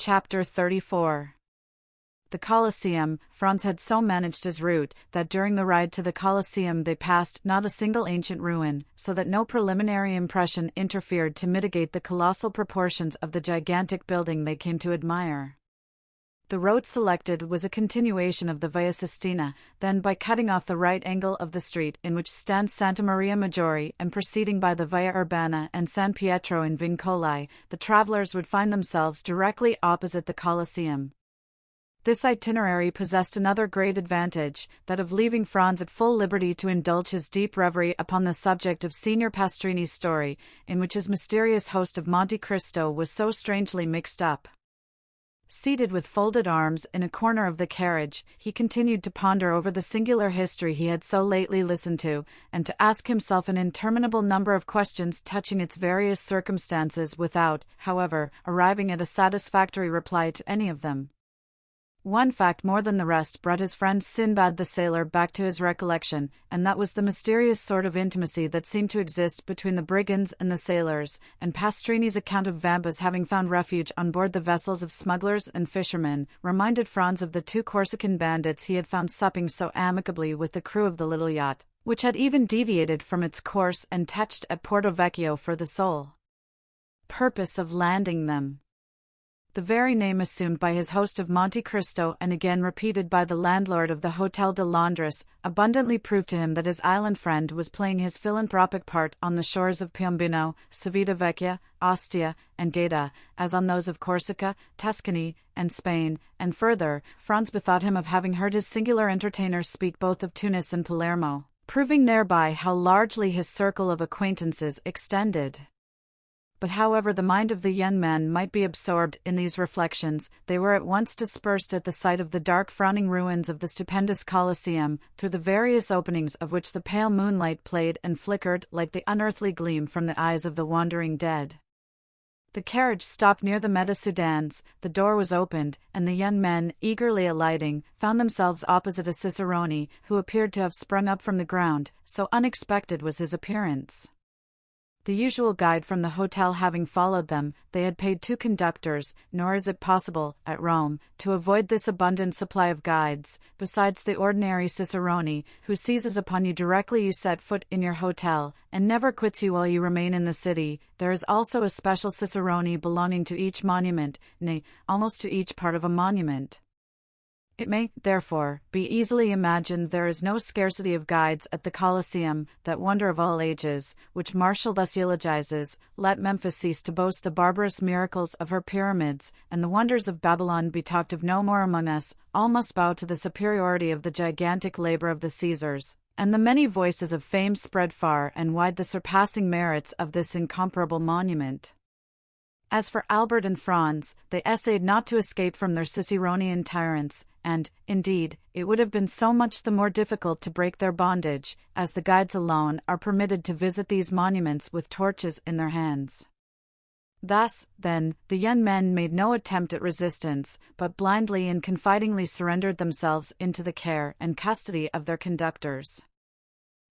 Chapter 34. The Colosseum. Franz had so managed his route that during the ride to the Colosseum they passed not a single ancient ruin, so that no preliminary impression interfered to mitigate the colossal proportions of the gigantic building they came to admire. The road selected was a continuation of the Via Sistina, then by cutting off the right angle of the street in which stands Santa Maria Maggiore and proceeding by the Via Urbana and San Pietro in Vincoli, the travelers would find themselves directly opposite the Colosseum. This itinerary possessed another great advantage, that of leaving Franz at full liberty to indulge his deep reverie upon the subject of Signor Pastrini's story, in which his mysterious host of Monte Cristo was so strangely mixed up. Seated with folded arms in a corner of the carriage, he continued to ponder over the singular history he had so lately listened to, and to ask himself an interminable number of questions touching its various circumstances without, however, arriving at a satisfactory reply to any of them. One fact more than the rest brought his friend Sinbad the sailor back to his recollection, and that was the mysterious sort of intimacy that seemed to exist between the brigands and the sailors, and Pastrini's account of Vampa's having found refuge on board the vessels of smugglers and fishermen reminded Franz of the two Corsican bandits he had found supping so amicably with the crew of the little yacht, which had even deviated from its course and touched at Porto Vecchio for the sole purpose of landing them. The very name assumed by his host of Monte Cristo and again repeated by the landlord of the Hotel de Londres abundantly proved to him that his island friend was playing his philanthropic part on the shores of Piombino, Civitavecchia, Ostia, and Gaeta, as on those of Corsica, Tuscany, and Spain, and further, Franz bethought him of having heard his singular entertainer speak both of Tunis and Palermo, proving thereby how largely his circle of acquaintances extended. But however the mind of the young man might be absorbed in these reflections, they were at once dispersed at the sight of the dark frowning ruins of the stupendous Colosseum, through the various openings of which the pale moonlight played and flickered like the unearthly gleam from the eyes of the wandering dead. The carriage stopped near the Meta Sudans, the door was opened, and the young men, eagerly alighting, found themselves opposite a cicerone, who appeared to have sprung up from the ground, so unexpected was his appearance. The usual guide from the hotel having followed them, they had paid 2 conductors, nor is it possible, at Rome, to avoid this abundant supply of guides, besides the ordinary cicerone, who seizes upon you directly you set foot in your hotel, and never quits you while you remain in the city. There is also a special cicerone belonging to each monument, nay, almost to each part of a monument. It may, therefore, be easily imagined there is no scarcity of guides at the Colosseum, that wonder of all ages, which Martial thus eulogizes: "Let Memphis cease to boast the barbarous miracles of her pyramids, and the wonders of Babylon be talked of no more among us. All must bow to the superiority of the gigantic labor of the Caesars, and the many voices of fame spread far and wide the surpassing merits of this incomparable monument." As for Albert and Franz, they essayed not to escape from their Ciceronian tyrants, and, indeed, it would have been so much the more difficult to break their bondage, as the guides alone are permitted to visit these monuments with torches in their hands. Thus, then, the young men made no attempt at resistance, but blindly and confidingly surrendered themselves into the care and custody of their conductors.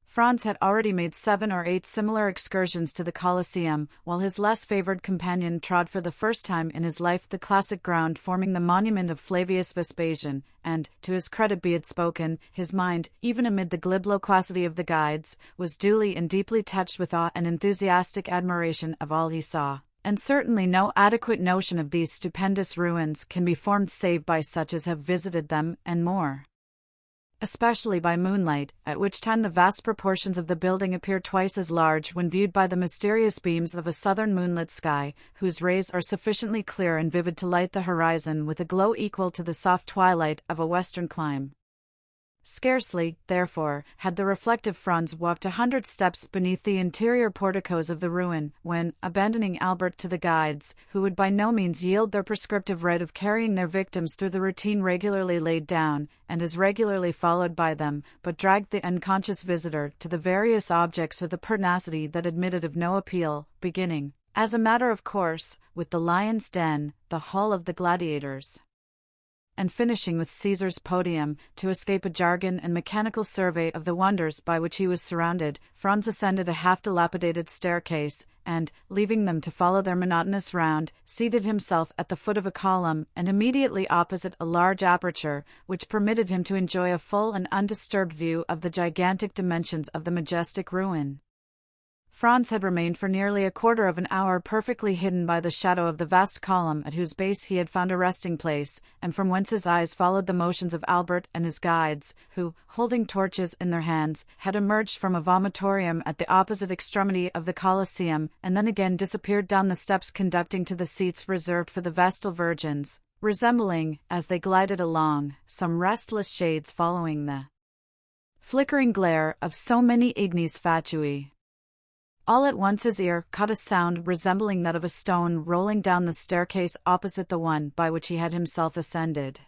Franz had already made 7 or 8 similar excursions to the Colosseum, while his less favored companion trod for the first time in his life the classic ground forming the monument of Flavius Vespasian, and, to his credit be it spoken, his mind, even amid the glib loquacity of the guides, was duly and deeply touched with awe and enthusiastic admiration of all he saw, and certainly no adequate notion of these stupendous ruins can be formed save by such as have visited them, and more especially by moonlight, at which time the vast proportions of the building appear twice as large when viewed by the mysterious beams of a southern moonlit sky, whose rays are sufficiently clear and vivid to light the horizon with a glow equal to the soft twilight of a western clime. Scarcely, therefore, had the reflective Franz walked 100 steps beneath the interior porticos of the ruin, when, abandoning Albert to the guides, who would by no means yield their prescriptive right of carrying their victims through the routine regularly laid down, and as regularly followed by them, but dragged the unconscious visitor to the various objects with a pertinacity that admitted of no appeal, beginning, as a matter of course, with the Lion's Den, the Hall of the Gladiators. and finishing with Caesar's podium, to escape a jargon and mechanical survey of the wonders by which he was surrounded, Franz ascended a half-dilapidated staircase, and, leaving them to follow their monotonous round, seated himself at the foot of a column and immediately opposite a large aperture, which permitted him to enjoy a full and undisturbed view of the gigantic dimensions of the majestic ruin. Franz had remained for nearly a quarter of an hour perfectly hidden by the shadow of the vast column at whose base he had found a resting place, and from whence his eyes followed the motions of Albert and his guides, who, holding torches in their hands, had emerged from a vomitorium at the opposite extremity of the Colosseum, and then again disappeared down the steps conducting to the seats reserved for the Vestal Virgins, resembling, as they glided along, some restless shades following the flickering glare of so many ignis fatui. All at once his ear caught a sound resembling that of a stone rolling down the staircase opposite the one by which he had himself ascended.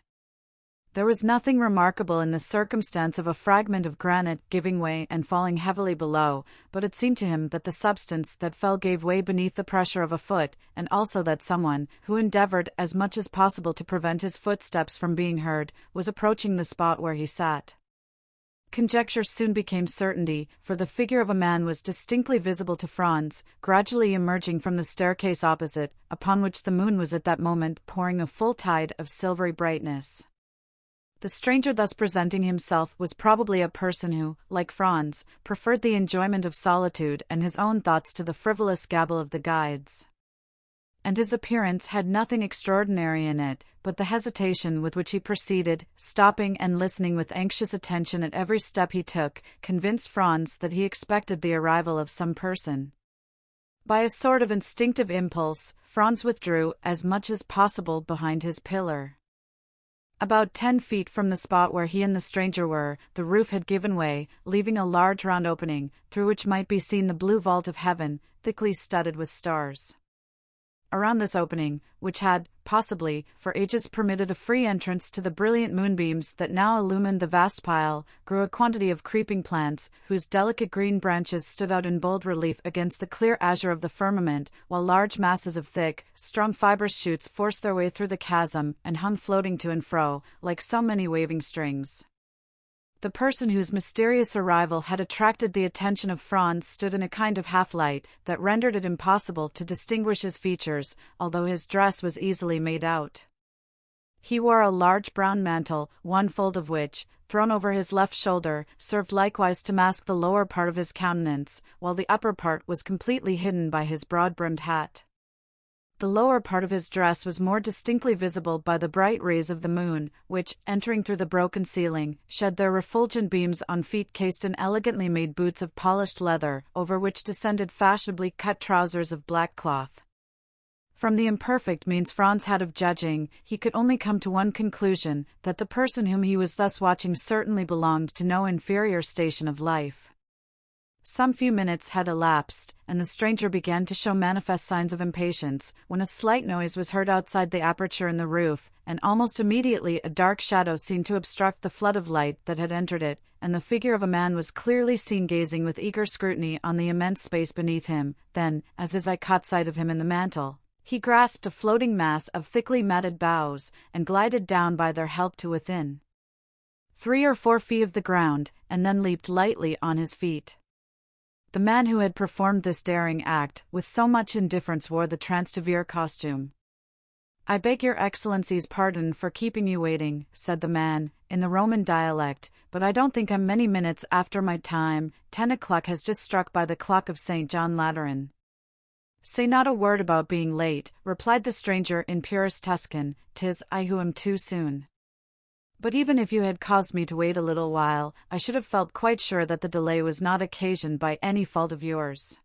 There was nothing remarkable in the circumstance of a fragment of granite giving way and falling heavily below, but it seemed to him that the substance that fell gave way beneath the pressure of a foot, and also that someone, who endeavored as much as possible to prevent his footsteps from being heard, was approaching the spot where he sat. Conjecture soon became certainty, for the figure of a man was distinctly visible to Franz, gradually emerging from the staircase opposite, upon which the moon was at that moment pouring a full tide of silvery brightness. The stranger thus presenting himself was probably a person who, like Franz, preferred the enjoyment of solitude and his own thoughts to the frivolous gabble of the guides. And his appearance had nothing extraordinary in it, but the hesitation with which he proceeded, stopping and listening with anxious attention at every step he took, convinced Franz that he expected the arrival of some person. By a sort of instinctive impulse, Franz withdrew as much as possible behind his pillar. About 10 feet from the spot where he and the stranger were, the roof had given way, leaving a large round opening, through which might be seen the blue vault of heaven, thickly studded with stars. Around this opening, which had, possibly, for ages permitted a free entrance to the brilliant moonbeams that now illumined the vast pile, grew a quantity of creeping plants, whose delicate green branches stood out in bold relief against the clear azure of the firmament, while large masses of thick, strong fibrous shoots forced their way through the chasm and hung floating to and fro, like so many waving strings. The person whose mysterious arrival had attracted the attention of Franz stood in a kind of half-light that rendered it impossible to distinguish his features, although his dress was easily made out. He wore a large brown mantle, one fold of which, thrown over his left shoulder, served likewise to mask the lower part of his countenance, while the upper part was completely hidden by his broad-brimmed hat. The lower part of his dress was more distinctly visible by the bright rays of the moon, which, entering through the broken ceiling, shed their refulgent beams on feet cased in elegantly made boots of polished leather, over which descended fashionably cut trousers of black cloth. From the imperfect means Franz had of judging, he could only come to one conclusion, that the person whom he was thus watching certainly belonged to no inferior station of life. Some few minutes had elapsed, and the stranger began to show manifest signs of impatience, when a slight noise was heard outside the aperture in the roof, and almost immediately a dark shadow seemed to obstruct the flood of light that had entered it, and the figure of a man was clearly seen gazing with eager scrutiny on the immense space beneath him. Then, as his eye caught sight of him in the mantle, he grasped a floating mass of thickly matted boughs, and glided down by their help to within 3 or 4 feet of the ground, and then leaped lightly on his feet. The man who had performed this daring act with so much indifference wore the Transtever costume. "I beg your Excellency's pardon for keeping you waiting," said the man, in the Roman dialect, "but I don't think I'm many minutes after my time. 10 o'clock has just struck by the clock of St. John Lateran." "Say not a word about being late," replied the stranger in purest Tuscan, "'tis I who am too soon. But even if you had caused me to wait a little while, I should have felt quite sure that the delay was not occasioned by any fault of yours."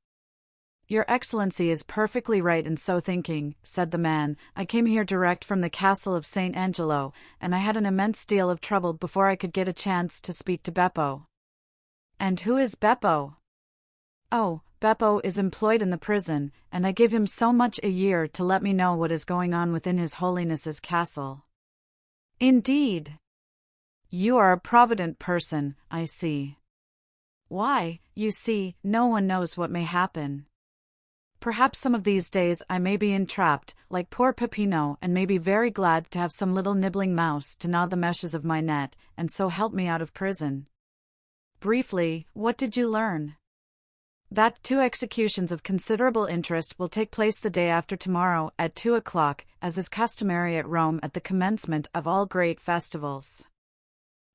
"Your Excellency is perfectly right in so thinking," said the man. "I came here direct from the castle of St. Angelo, and I had an immense deal of trouble before I could get a chance to speak to Beppo." "And who is Beppo?" "Oh, Beppo is employed in the prison, and I give him so much a year to let me know what is going on within His Holiness's castle." "Indeed! You are a provident person, I see." "Why, you see, no one knows what may happen." Perhaps some of these days I may be entrapped, like poor Peppino, and may be very glad to have some little nibbling mouse to gnaw the meshes of my net, and so help me out of prison. Briefly, what did you learn? That 2 executions of considerable interest will take place the day after tomorrow at 2 o'clock, as is customary at Rome at the commencement of all great festivals.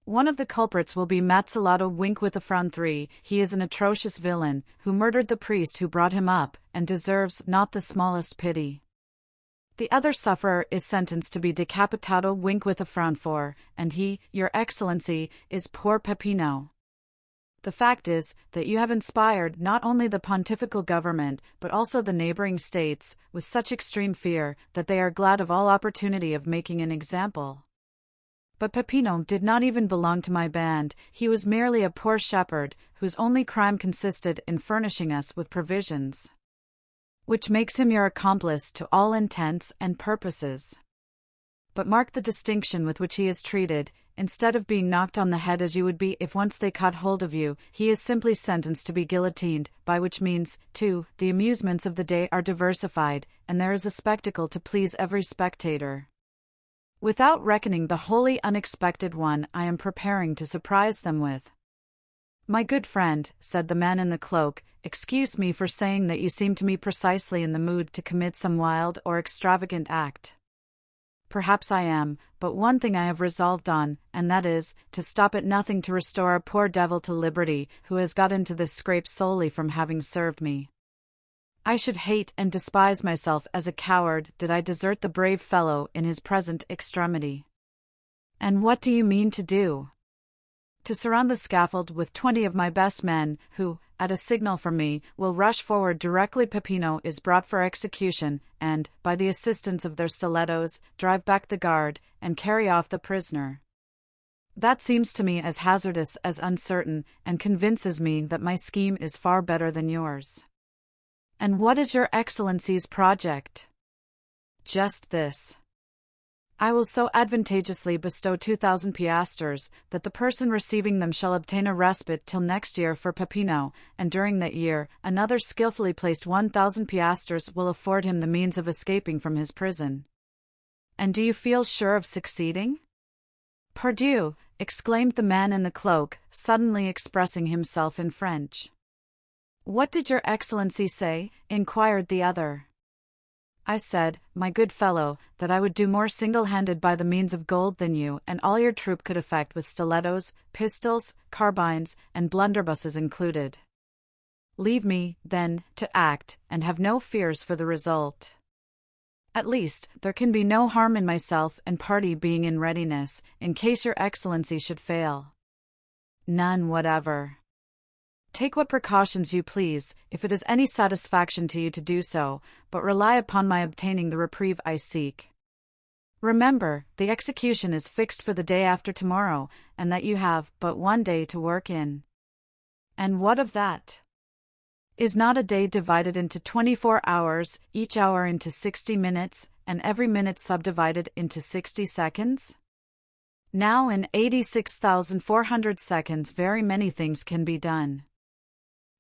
One of the culprits will be Mazzilato Winkwithafron III. He is an atrocious villain, who murdered the priest who brought him up, and deserves not the smallest pity. The other sufferer is sentenced to be Decapitato Winkwithafron IV, and he, your Excellency, is poor Peppino. The fact is that you have inspired not only the pontifical government, but also the neighboring states, with such extreme fear that they are glad of all opportunity of making an example. But Peppino did not even belong to my band. He was merely a poor shepherd, whose only crime consisted in furnishing us with provisions, which makes him your accomplice to all intents and purposes. But mark the distinction with which he is treated. Instead of being knocked on the head as you would be if once they caught hold of you, he is simply sentenced to be guillotined, by which means, too, the amusements of the day are diversified, and there is a spectacle to please every spectator. Without reckoning the wholly unexpected one I am preparing to surprise them with. My good friend, said the man in the cloak, excuse me for saying that you seem to me precisely in the mood to commit some wild or extravagant act. Perhaps I am, but one thing I have resolved on, and that is, to stop at nothing to restore a poor devil to liberty, who has got into this scrape solely from having served me. I should hate and despise myself as a coward did I desert the brave fellow in his present extremity. And what do you mean to do? To surround the scaffold with 20 of my best men, who, at a signal from me, will rush forward directly Peppino is brought for execution, and, by the assistance of their stilettos, drive back the guard, and carry off the prisoner. That seems to me as hazardous as uncertain, and convinces me that my scheme is far better than yours. And what is your Excellency's project? Just this. I will so advantageously bestow 2,000 piastres, that the person receiving them shall obtain a respite till next year for Peppino, and during that year, another skilfully placed 1,000 piastres will afford him the means of escaping from his prison. And do you feel sure of succeeding? Pardieu, exclaimed the man in the cloak, suddenly expressing himself in French. What did your Excellency say? Inquired the other. I said, my good fellow, that I would do more single-handed by the means of gold than you and all your troop could effect with stilettos, pistols, carbines, and blunderbusses included. Leave me, then, to act, and have no fears for the result. At least, there can be no harm in myself and party being in readiness, in case your Excellency should fail. None whatever. Take what precautions you please, if it is any satisfaction to you to do so, but rely upon my obtaining the reprieve I seek. Remember, the execution is fixed for the day after tomorrow, and that you have but 1 day to work in. And what of that? Is not a day divided into 24 hours, each hour into 60 minutes, and every minute subdivided into 60 seconds? Now in 86,400 seconds very many things can be done.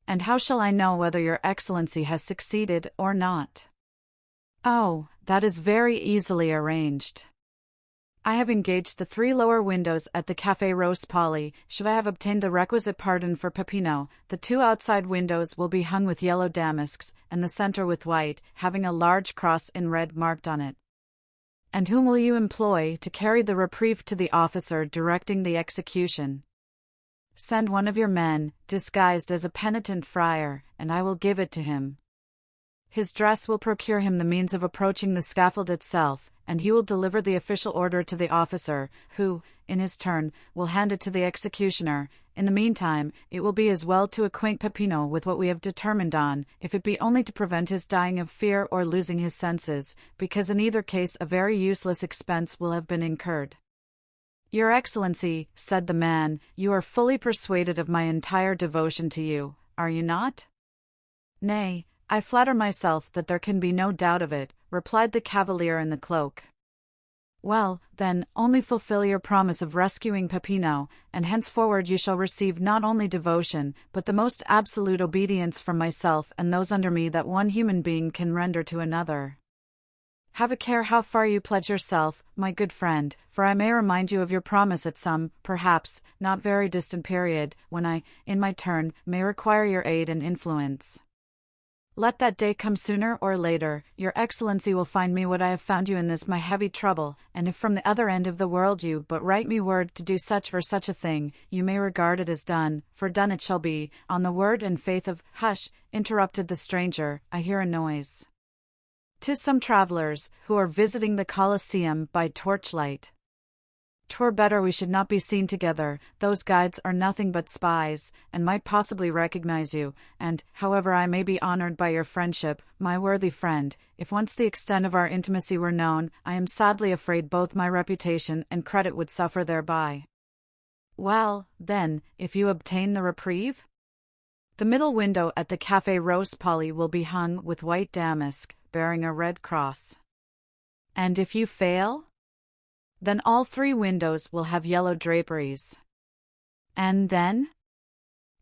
And how shall I know whether your Excellency has succeeded or not? Oh, that is very easily arranged. I have engaged the 3 lower windows at the Café Rospoli. Should I have obtained the requisite pardon for Peppino, the 2 outside windows will be hung with yellow damasks, and the center with white, having a large cross in red marked on it. And whom will you employ to carry the reprieve to the officer directing the execution? Send one of your men, disguised as a penitent friar, and I will give it to him. His dress will procure him the means of approaching the scaffold itself, and he will deliver the official order to the officer, who, in his turn, will hand it to the executioner. In the meantime, it will be as well to acquaint Peppino with what we have determined on, if it be only to prevent his dying of fear or losing his senses, because in either case a very useless expense will have been incurred. Your Excellency, said the man, you are fully persuaded of my entire devotion to you, are you not? Nay, I flatter myself that there can be no doubt of it, replied the cavalier in the cloak. Well, then, only fulfill your promise of rescuing Peppino, and henceforward you shall receive not only devotion, but the most absolute obedience from myself and those under me that one human being can render to another. Have a care how far you pledge yourself, my good friend, for I may remind you of your promise at some, perhaps, not very distant period, when I, in my turn, may require your aid and influence. Let that day come sooner or later. Your Excellency will find me what I have found you in this my heavy trouble, and if from the other end of the world you but write me word to do such or such a thing, you may regard it as done, for done it shall be, on the word and faith of— Hush, interrupted the stranger, I hear a noise. 'Tis some travelers, who are visiting the Colosseum by torchlight. 'Twere better we should not be seen together. Those guides are nothing but spies, and might possibly recognize you, and, however I may be honored by your friendship, my worthy friend, if once the extent of our intimacy were known, I am sadly afraid both my reputation and credit would suffer thereby. Well, then, if you obtain the reprieve? The middle window at the Café Rose Polly will be hung with white damask, bearing a red cross. And if you fail? Then all 3 windows will have yellow draperies. And then?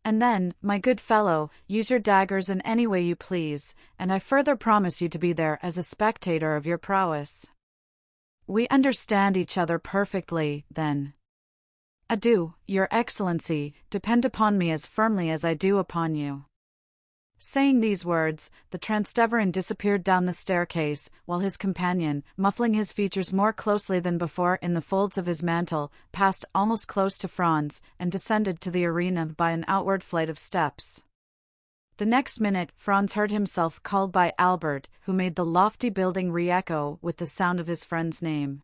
And then, my good fellow, use your daggers in any way you please, and I further promise you to be there as a spectator of your prowess. We understand each other perfectly, then. Adieu, Your Excellency, depend upon me as firmly as I do upon you. Saying these words, the Transteverin disappeared down the staircase, while his companion, muffling his features more closely than before in the folds of his mantle, passed almost close to Franz, and descended to the arena by an outward flight of steps. The next minute, Franz heard himself called by Albert, who made the lofty building re-echo with the sound of his friend's name.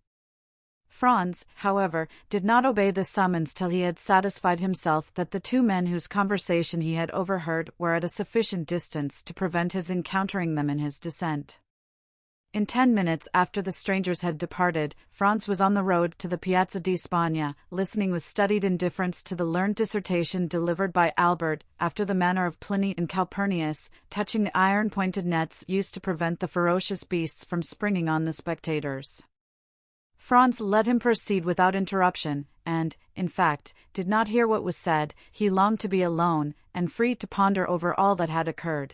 Franz, however, did not obey the summons till he had satisfied himself that the 2 men whose conversation he had overheard were at a sufficient distance to prevent his encountering them in his descent. In 10 minutes after the strangers had departed, Franz was on the road to the Piazza di Spagna, listening with studied indifference to the learned dissertation delivered by Albert, after the manner of Pliny and Calpurnius, touching the iron-pointed nets used to prevent the ferocious beasts from springing on the spectators. Franz let him proceed without interruption, and, in fact, did not hear what was said. He longed to be alone, and free to ponder over all that had occurred.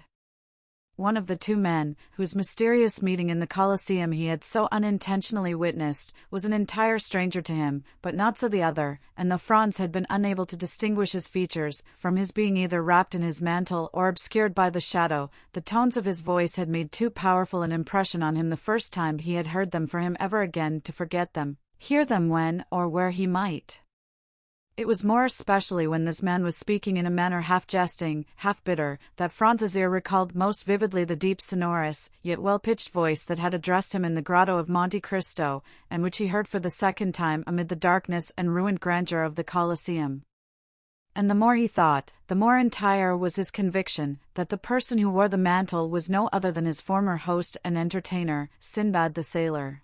One of the 2 men, whose mysterious meeting in the Colosseum he had so unintentionally witnessed, was an entire stranger to him, but not so the other, and though Franz had been unable to distinguish his features, from his being either wrapped in his mantle or obscured by the shadow, the tones of his voice had made too powerful an impression on him the first time he had heard them for him ever again to forget them, hear them when or where he might. It was more especially when this man was speaking in a manner half jesting, half bitter, that Franz's ear recalled most vividly the deep sonorous, yet well-pitched voice that had addressed him in the grotto of Monte Cristo, and which he heard for the second time amid the darkness and ruined grandeur of the Colosseum. And the more he thought, the more entire was his conviction that the person who wore the mantle was no other than his former host and entertainer, Sinbad the sailor.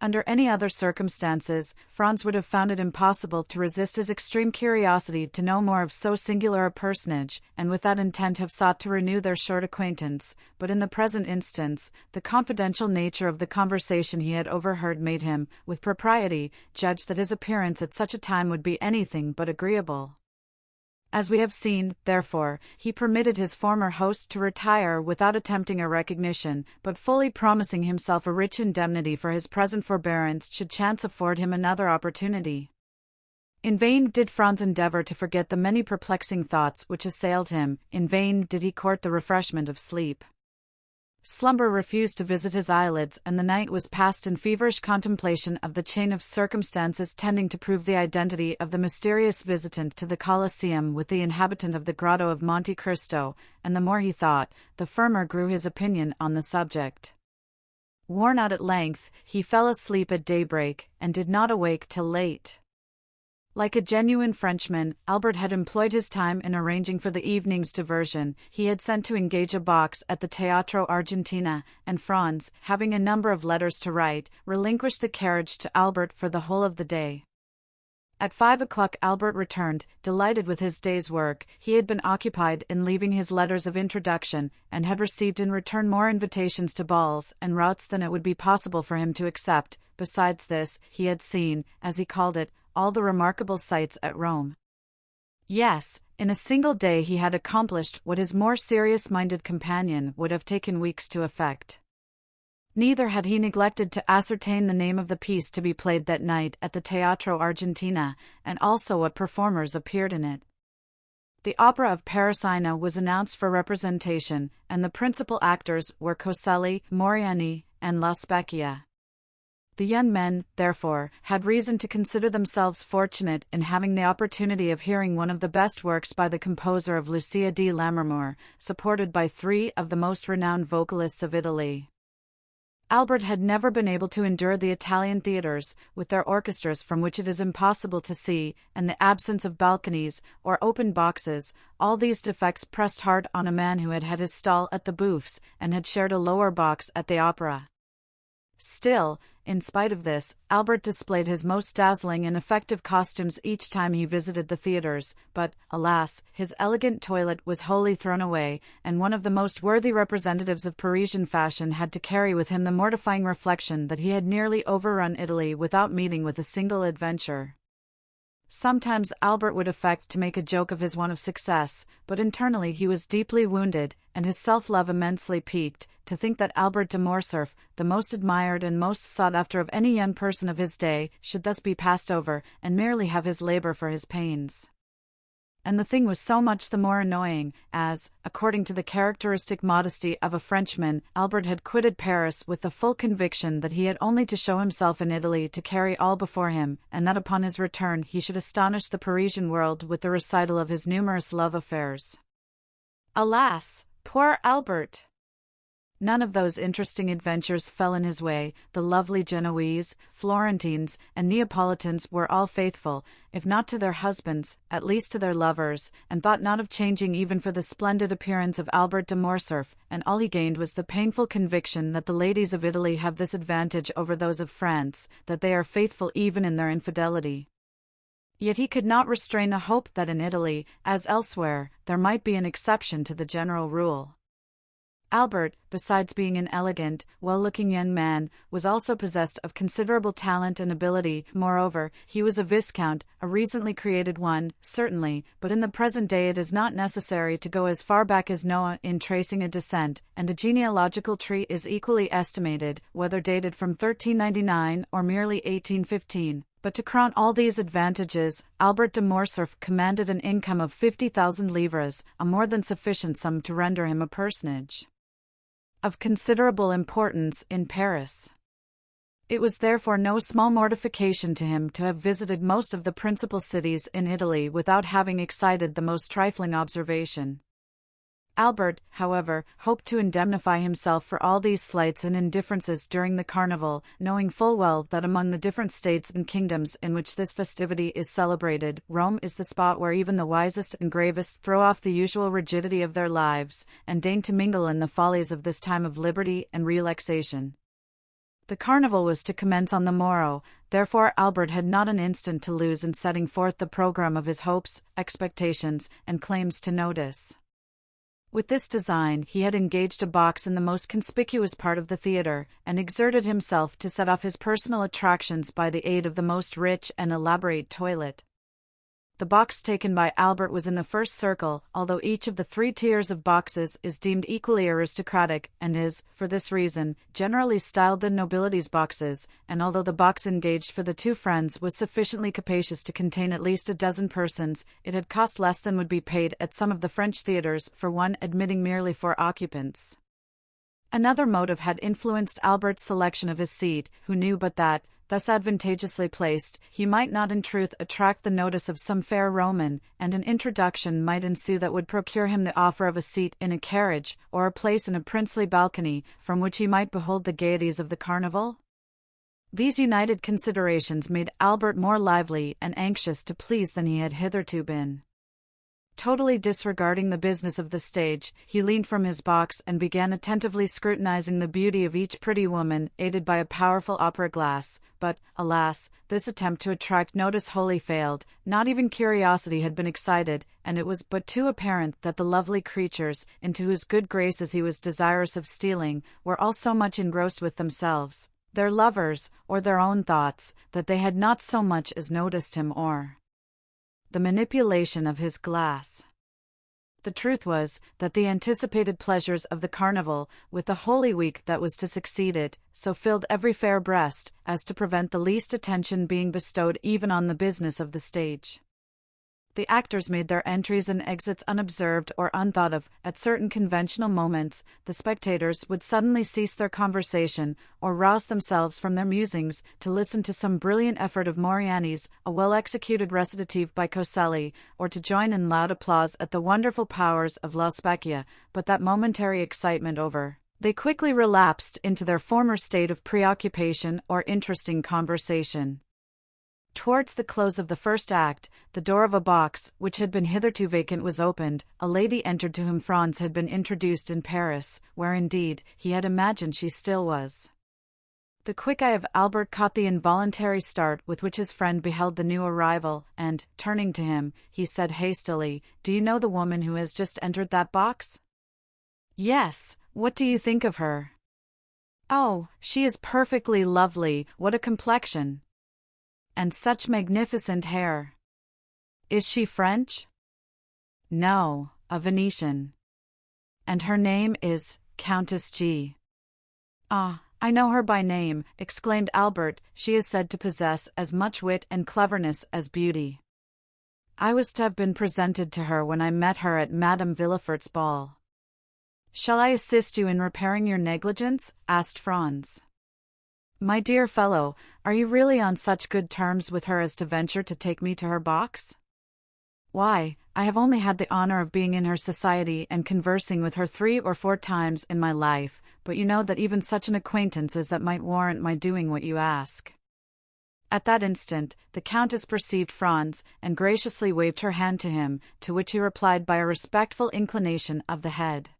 Under any other circumstances, Franz would have found it impossible to resist his extreme curiosity to know more of so singular a personage, and with that intent have sought to renew their short acquaintance, but in the present instance, the confidential nature of the conversation he had overheard made him, with propriety, judge that his appearance at such a time would be anything but agreeable. As we have seen, therefore, he permitted his former host to retire without attempting a recognition, but fully promising himself a rich indemnity for his present forbearance should chance afford him another opportunity. In vain did Franz endeavor to forget the many perplexing thoughts which assailed him, in vain did he court the refreshment of sleep. Slumber refused to visit his eyelids, and the night was passed in feverish contemplation of the chain of circumstances tending to prove the identity of the mysterious visitant to the Colosseum with the inhabitant of the grotto of Monte Cristo, and the more he thought, the firmer grew his opinion on the subject. Worn out at length, he fell asleep at daybreak, and did not awake till late. Like a genuine Frenchman, Albert had employed his time in arranging for the evening's diversion. He had sent to engage a box at the Teatro Argentina, and Franz, having a number of letters to write, relinquished the carriage to Albert for the whole of the day. At 5 o'clock Albert returned, delighted with his day's work. He had been occupied in leaving his letters of introduction, and had received in return more invitations to balls and routs than it would be possible for him to accept, besides this, he had seen, as he called it, all the remarkable sights at Rome. Yes, in a single day he had accomplished what his more serious-minded companion would have taken weeks to effect. Neither had he neglected to ascertain the name of the piece to be played that night at the Teatro Argentina, and also what performers appeared in it. The opera of Parisina was announced for representation, and the principal actors were Coselli, Moriani, and La Specchia. The young men, therefore, had reason to consider themselves fortunate in having the opportunity of hearing one of the best works by the composer of Lucia di Lammermoor, supported by three of the most renowned vocalists of Italy. Albert had never been able to endure the Italian theatres, with their orchestras from which it is impossible to see, and the absence of balconies, or open boxes. All these defects pressed hard on a man who had had his stall at the Bouffes, and had shared a lower box at the opera. Still, in spite of this, Albert displayed his most dazzling and effective costumes each time he visited the theatres, but, alas, his elegant toilet was wholly thrown away, and one of the most worthy representatives of Parisian fashion had to carry with him the mortifying reflection that he had nearly overrun Italy without meeting with a single adventure. Sometimes Albert would affect to make a joke of his want of success, but internally he was deeply wounded, and his self-love immensely piqued, to think that Albert de Morcerf, the most admired and most sought after of any young person of his day, should thus be passed over, and merely have his labor for his pains. And the thing was so much the more annoying, as, according to the characteristic modesty of a Frenchman, Albert had quitted Paris with the full conviction that he had only to show himself in Italy to carry all before him, and that upon his return he should astonish the Parisian world with the recital of his numerous love affairs. Alas, poor Albert! None of those interesting adventures fell in his way. The lovely Genoese, Florentines, and Neapolitans were all faithful, if not to their husbands, at least to their lovers, and thought not of changing even for the splendid appearance of Albert de Morcerf, and all he gained was the painful conviction that the ladies of Italy have this advantage over those of France, that they are faithful even in their infidelity. Yet he could not restrain a hope that in Italy, as elsewhere, there might be an exception to the general rule. Albert, besides being an elegant, well-looking young man, was also possessed of considerable talent and ability. Moreover, he was a viscount, a recently created one, certainly, but in the present day it is not necessary to go as far back as Noah in tracing a descent, and a genealogical tree is equally estimated, whether dated from 1399 or merely 1815. But to crown all these advantages, Albert de Morcerf commanded an income of 50,000 livres, a more than sufficient sum to render him a personage of considerable importance in Paris. It was therefore no small mortification to him to have visited most of the principal cities in Italy without having excited the most trifling observation. Albert, however, hoped to indemnify himself for all these slights and indifferences during the carnival, knowing full well that among the different states and kingdoms in which this festivity is celebrated, Rome is the spot where even the wisest and gravest throw off the usual rigidity of their lives, and deign to mingle in the follies of this time of liberty and relaxation. The carnival was to commence on the morrow, therefore Albert had not an instant to lose in setting forth the programme of his hopes, expectations, and claims to notice. With this design he had engaged a box in the most conspicuous part of the theatre, and exerted himself to set off his personal attractions by the aid of the most rich and elaborate toilet. The box taken by Albert was in the first circle, although each of the 3 tiers of boxes is deemed equally aristocratic, and is, for this reason, generally styled the nobility's boxes, and although the box engaged for the 2 friends was sufficiently capacious to contain at least a dozen persons, it had cost less than would be paid at some of the French theatres for one admitting merely 4 occupants. Another motive had influenced Albert's selection of his seat, who knew but that, thus advantageously placed, he might not in truth attract the notice of some fair Roman, and an introduction might ensue that would procure him the offer of a seat in a carriage, or a place in a princely balcony, from which he might behold the gaieties of the carnival? These united considerations made Albert more lively and anxious to please than he had hitherto been. Totally disregarding the business of the stage, he leaned from his box and began attentively scrutinizing the beauty of each pretty woman, aided by a powerful opera glass. But, alas, this attempt to attract notice wholly failed. Not even curiosity had been excited, and it was but too apparent that the lovely creatures, into whose good graces he was desirous of stealing, were all so much engrossed with themselves, their lovers, or their own thoughts, that they had not so much as noticed him or the manipulation of his glass. The truth was that the anticipated pleasures of the carnival, with the Holy Week that was to succeed it, so filled every fair breast as to prevent the least attention being bestowed even on the business of the stage. The actors made their entries and exits unobserved or unthought of. At certain conventional moments, the spectators would suddenly cease their conversation, or rouse themselves from their musings, to listen to some brilliant effort of Moriani's, a well-executed recitative by Coselli, or to join in loud applause at the wonderful powers of La Specchia. But that momentary excitement over, they quickly relapsed into their former state of preoccupation or interesting conversation. Towards the close of the first act, the door of a box, which had been hitherto vacant, was opened. A lady entered to whom Franz had been introduced in Paris, where indeed he had imagined she still was. The quick eye of Albert caught the involuntary start with which his friend beheld the new arrival, and, turning to him, he said hastily, "Do you know the woman who has just entered that box?" "Yes, what do you think of her?" "Oh, she is perfectly lovely. What a complexion! And such magnificent hair." "Is she French?" "No, a Venetian." "And her name is Countess G." "Ah, I know her by name," exclaimed Albert. "She is said to possess as much wit and cleverness as beauty. I was to have been presented to her when I met her at Madame Villefort's ball." "Shall I assist you in repairing your negligence?" asked Franz. "My dear fellow, are you really on such good terms with her as to venture to take me to her box?" "Why, I have only had the honor of being in her society and conversing with her 3 or 4 times in my life, but you know that even such an acquaintance as that might warrant my doing what you ask." At that instant, the Countess perceived Franz, and graciously waved her hand to him, to which he replied by a respectful inclination of the head.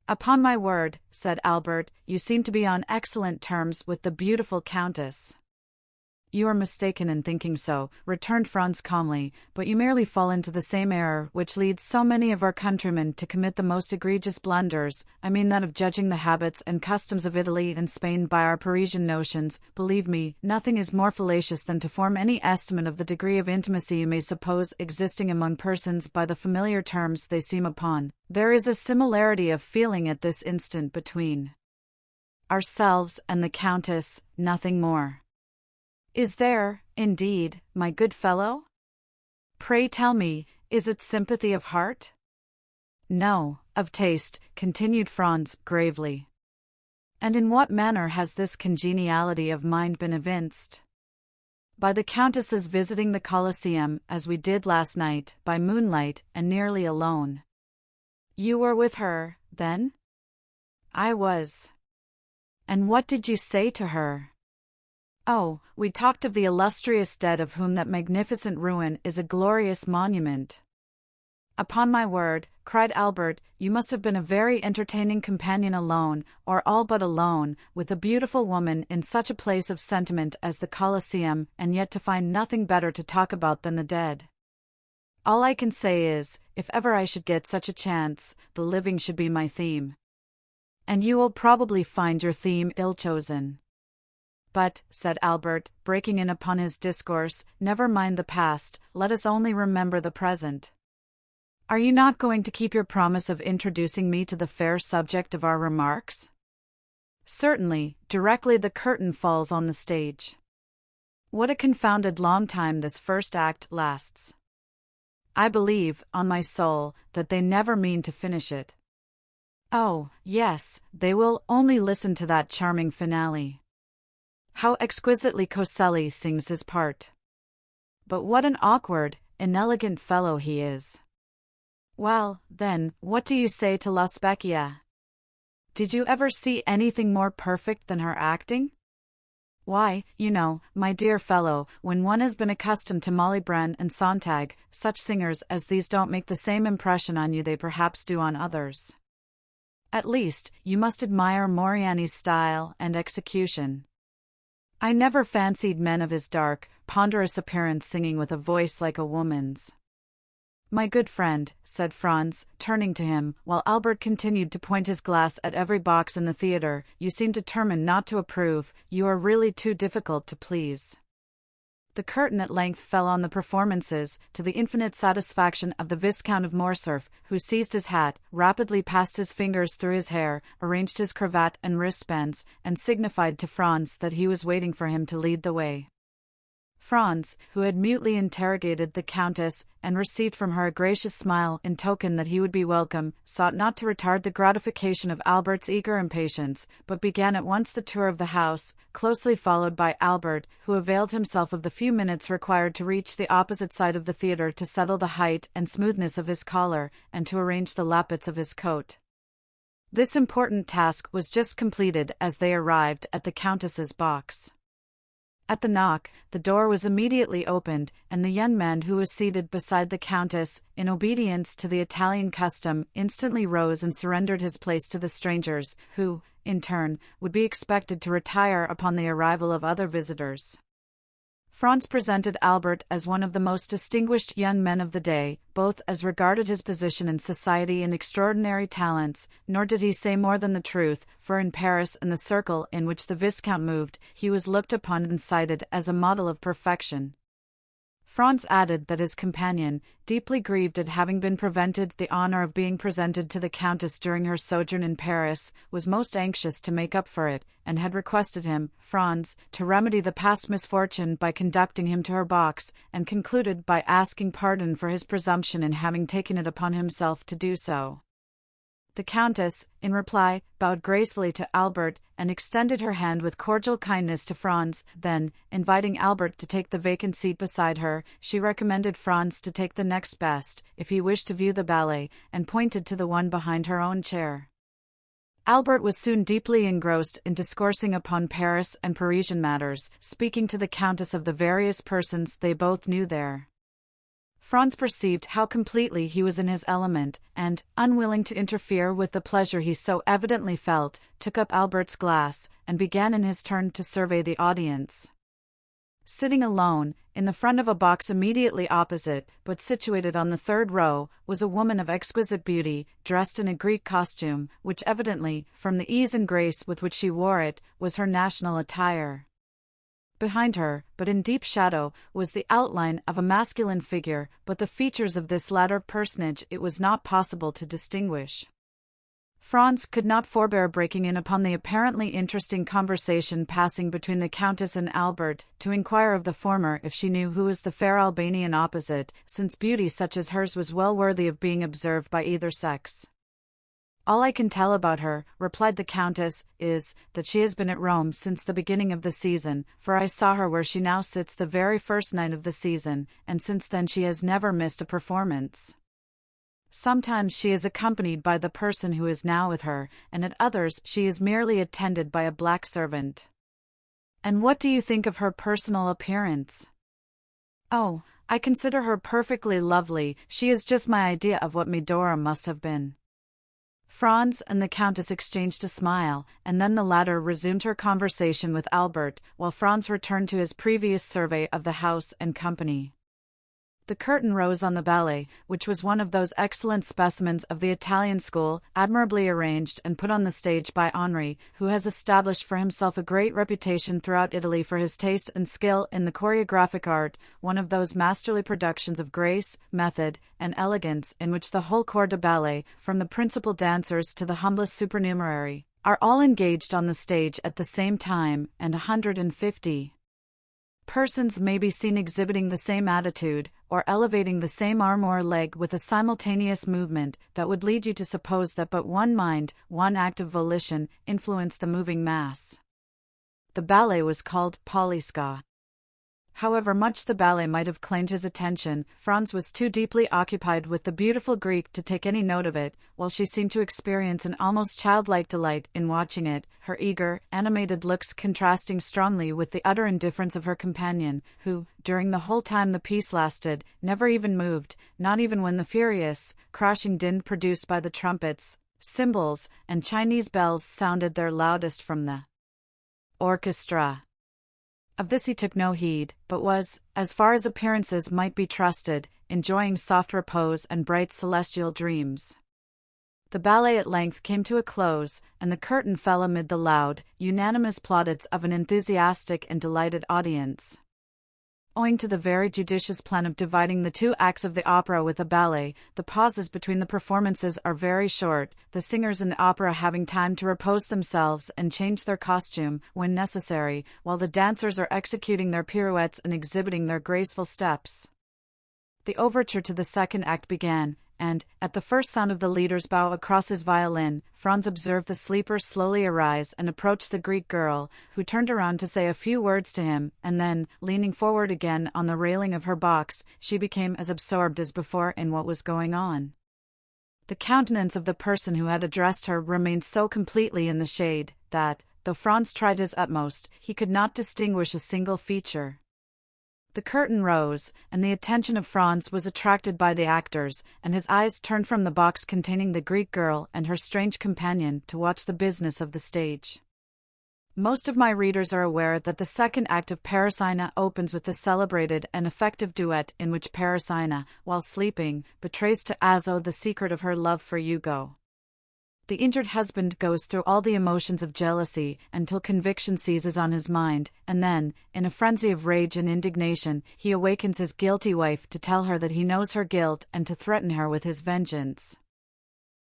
"Upon my word," said Albert, "you seem to be on excellent terms with the beautiful Countess." "You are mistaken in thinking so," returned Franz calmly, "but you merely fall into the same error which leads so many of our countrymen to commit the most egregious blunders. I mean that of judging the habits and customs of Italy and Spain by our Parisian notions. Believe me, nothing is more fallacious than to form any estimate of the degree of intimacy you may suppose existing among persons by the familiar terms they seem upon. There is a similarity of feeling at this instant between ourselves and the Countess, nothing more." "Is there, indeed, my good fellow? Pray tell me, is it sympathy of heart?" "No, of taste," continued Franz gravely. "And in what manner has this congeniality of mind been evinced?" "By the Countess's visiting the Colosseum, as we did last night, by moonlight, and nearly alone." "You were with her, then?" "I was." "And what did you say to her?" "Oh, we talked of the illustrious dead of whom that magnificent ruin is a glorious monument." "Upon my word," cried Albert, "you must have been a very entertaining companion alone, or all but alone, with a beautiful woman in such a place of sentiment as the Colosseum, and yet to find nothing better to talk about than the dead. All I can say is, if ever I should get such a chance, the living should be my theme. And you will probably find your theme ill-chosen." "But," said Albert, breaking in upon his discourse, "never mind the past, let us only remember the present. Are you not going to keep your promise of introducing me to the fair subject of our remarks?" "Certainly, directly the curtain falls on the stage. What a confounded long time this first act lasts! I believe, on my soul, that they never mean to finish it." "Oh, yes, they will. Only listen to that charming finale. How exquisitely Coselli sings his part. But what an awkward, inelegant fellow he is. Well, then, what do you say to La Specchia? Did you ever see anything more perfect than her acting? Why, you know, my dear fellow, when one has been accustomed to Malibran and Sontag, such singers as these don't make the same impression on you they perhaps do on others. At least, you must admire Moriani's style and execution. I never fancied men of his dark, ponderous appearance singing with a voice like a woman's." "My good friend," said Franz, turning to him, while Albert continued to point his glass at every box in the theater, "you seem determined not to approve. You are really too difficult to please." The curtain at length fell on the performances, to the infinite satisfaction of the Viscount of Morcerf, who seized his hat, rapidly passed his fingers through his hair, arranged his cravat and wristbands, and signified to Franz that he was waiting for him to lead the way. Franz, who had mutely interrogated the Countess, and received from her a gracious smile in token that he would be welcome, sought not to retard the gratification of Albert's eager impatience, but began at once the tour of the house, closely followed by Albert, who availed himself of the few minutes required to reach the opposite side of the theatre to settle the height and smoothness of his collar, and to arrange the lappets of his coat. This important task was just completed as they arrived at the Countess's box. At the knock, the door was immediately opened, and the young man who was seated beside the Countess, in obedience to the Italian custom, instantly rose and surrendered his place to the strangers, who, in turn, would be expected to retire upon the arrival of other visitors. Franz presented Albert as one of the most distinguished young men of the day, both as regarded his position in society and extraordinary talents, nor did he say more than the truth, for in Paris and the circle in which the Viscount moved, he was looked upon and cited as a model of perfection. Franz added that his companion, deeply grieved at having been prevented the honor of being presented to the Countess during her sojourn in Paris, was most anxious to make up for it, and had requested him, Franz, to remedy the past misfortune by conducting him to her box, and concluded by asking pardon for his presumption in having taken it upon himself to do so. The Countess, in reply, bowed gracefully to Albert, and extended her hand with cordial kindness to Franz. Then, inviting Albert to take the vacant seat beside her, she recommended Franz to take the next best, if he wished to view the ballet, and pointed to the one behind her own chair. Albert was soon deeply engrossed in discoursing upon Paris and Parisian matters, speaking to the Countess of the various persons they both knew there. Franz perceived how completely he was in his element, and, unwilling to interfere with the pleasure he so evidently felt, took up Albert's glass, and began in his turn to survey the audience. Sitting alone, in the front of a box immediately opposite, but situated on the third row, was a woman of exquisite beauty, dressed in a Greek costume, which evidently, from the ease and grace with which she wore it, was her national attire. Behind her, but in deep shadow, was the outline of a masculine figure, but the features of this latter personage it was not possible to distinguish. Franz could not forbear breaking in upon the apparently interesting conversation passing between the Countess and Albert, to inquire of the former if she knew who was the fair Albanian opposite, since beauty such as hers was well worthy of being observed by either sex. "All I can tell about her," replied the Countess, "is, that she has been at Rome since the beginning of the season, for I saw her where she now sits the very first night of the season, and since then she has never missed a performance. Sometimes she is accompanied by the person who is now with her, and at others she is merely attended by a black servant." "And what do you think of her personal appearance?" "Oh, I consider her perfectly lovely. She is just my idea of what Medora must have been." Franz and the Countess exchanged a smile, and then the latter resumed her conversation with Albert, while Franz returned to his previous survey of the house and company. The curtain rose on the ballet, which was one of those excellent specimens of the Italian school, admirably arranged and put on the stage by Henri, who has established for himself a great reputation throughout Italy for his taste and skill in the choreographic art, one of those masterly productions of grace, method, and elegance in which the whole corps de ballet, from the principal dancers to the humblest supernumerary, are all engaged on the stage at the same time, and 150 persons may be seen exhibiting the same attitude, or elevating the same arm or leg with a simultaneous movement that would lead you to suppose that but one mind, one act of volition, influenced the moving mass. The ballet was called Poliska. However much the ballet might have claimed his attention, Franz was too deeply occupied with the beautiful Greek to take any note of it, while she seemed to experience an almost childlike delight in watching it, her eager, animated looks contrasting strongly with the utter indifference of her companion, who, during the whole time the piece lasted, never even moved, not even when the furious, crashing din produced by the trumpets, cymbals, and Chinese bells sounded their loudest from the orchestra. Of this he took no heed, but was, as far as appearances might be trusted, enjoying soft repose and bright celestial dreams. The ballet at length came to a close, and the curtain fell amid the loud, unanimous plaudits of an enthusiastic and delighted audience. Owing to the very judicious plan of dividing the two acts of the opera with a ballet, the pauses between the performances are very short, the singers in the opera having time to repose themselves and change their costume, when necessary, while the dancers are executing their pirouettes and exhibiting their graceful steps. The overture to the second act began, and, at the first sound of the leader's bow across his violin, Franz observed the sleeper slowly arise and approach the Greek girl, who turned around to say a few words to him, and then, leaning forward again on the railing of her box, she became as absorbed as before in what was going on. The countenance of the person who had addressed her remained so completely in the shade, that, though Franz tried his utmost, he could not distinguish a single feature. The curtain rose, and the attention of Franz was attracted by the actors, and his eyes turned from the box containing the Greek girl and her strange companion to watch the business of the stage. Most of my readers are aware that the second act of Parisina opens with the celebrated and effective duet in which Parisina, while sleeping, betrays to Azo the secret of her love for Hugo. The injured husband goes through all the emotions of jealousy until conviction seizes on his mind, and then, in a frenzy of rage and indignation, he awakens his guilty wife to tell her that he knows her guilt and to threaten her with his vengeance.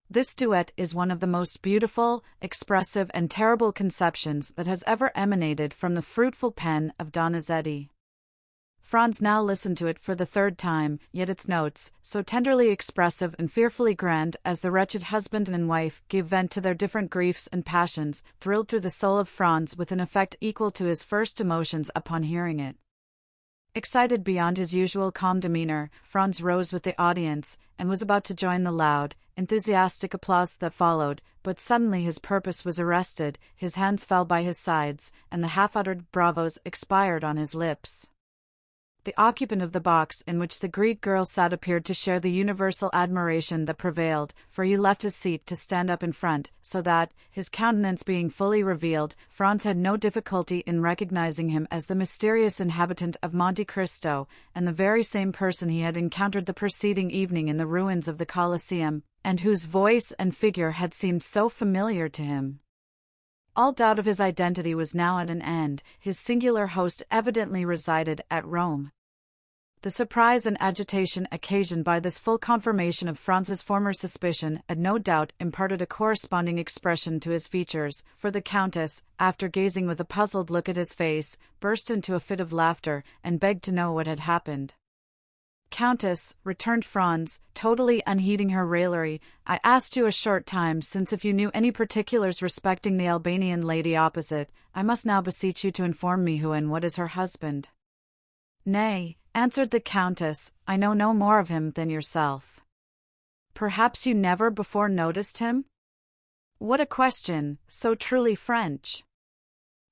This duet is one of the most beautiful, expressive and terrible conceptions that has ever emanated from the fruitful pen of Donizetti. Franz now listened to it for the third time, yet its notes, so tenderly expressive and fearfully grand as the wretched husband and wife gave vent to their different griefs and passions, thrilled through the soul of Franz with an effect equal to his first emotions upon hearing it. Excited beyond his usual calm demeanor, Franz rose with the audience, and was about to join the loud, enthusiastic applause that followed, but suddenly his purpose was arrested, his hands fell by his sides, and the half-uttered bravos expired on his lips. The occupant of the box in which the Greek girl sat appeared to share the universal admiration that prevailed, for he left his seat to stand up in front, so that, his countenance being fully revealed, Franz had no difficulty in recognizing him as the mysterious inhabitant of Monte Cristo, and the very same person he had encountered the preceding evening in the ruins of the Colosseum, and whose voice and figure had seemed so familiar to him. All doubt of his identity was now at an end. His singular host evidently resided at Rome. The surprise and agitation occasioned by this full confirmation of Franz's former suspicion had no doubt imparted a corresponding expression to his features, for the Countess, after gazing with a puzzled look at his face, burst into a fit of laughter, and begged to know what had happened. "Countess," returned Franz, totally unheeding her raillery, "I asked you a short time since if you knew any particulars respecting the Albanian lady opposite. I must now beseech you to inform me who and what is her husband." "Nay," answered the Countess, "I know no more of him than yourself." "Perhaps you never before noticed him?" "What a question, so truly French!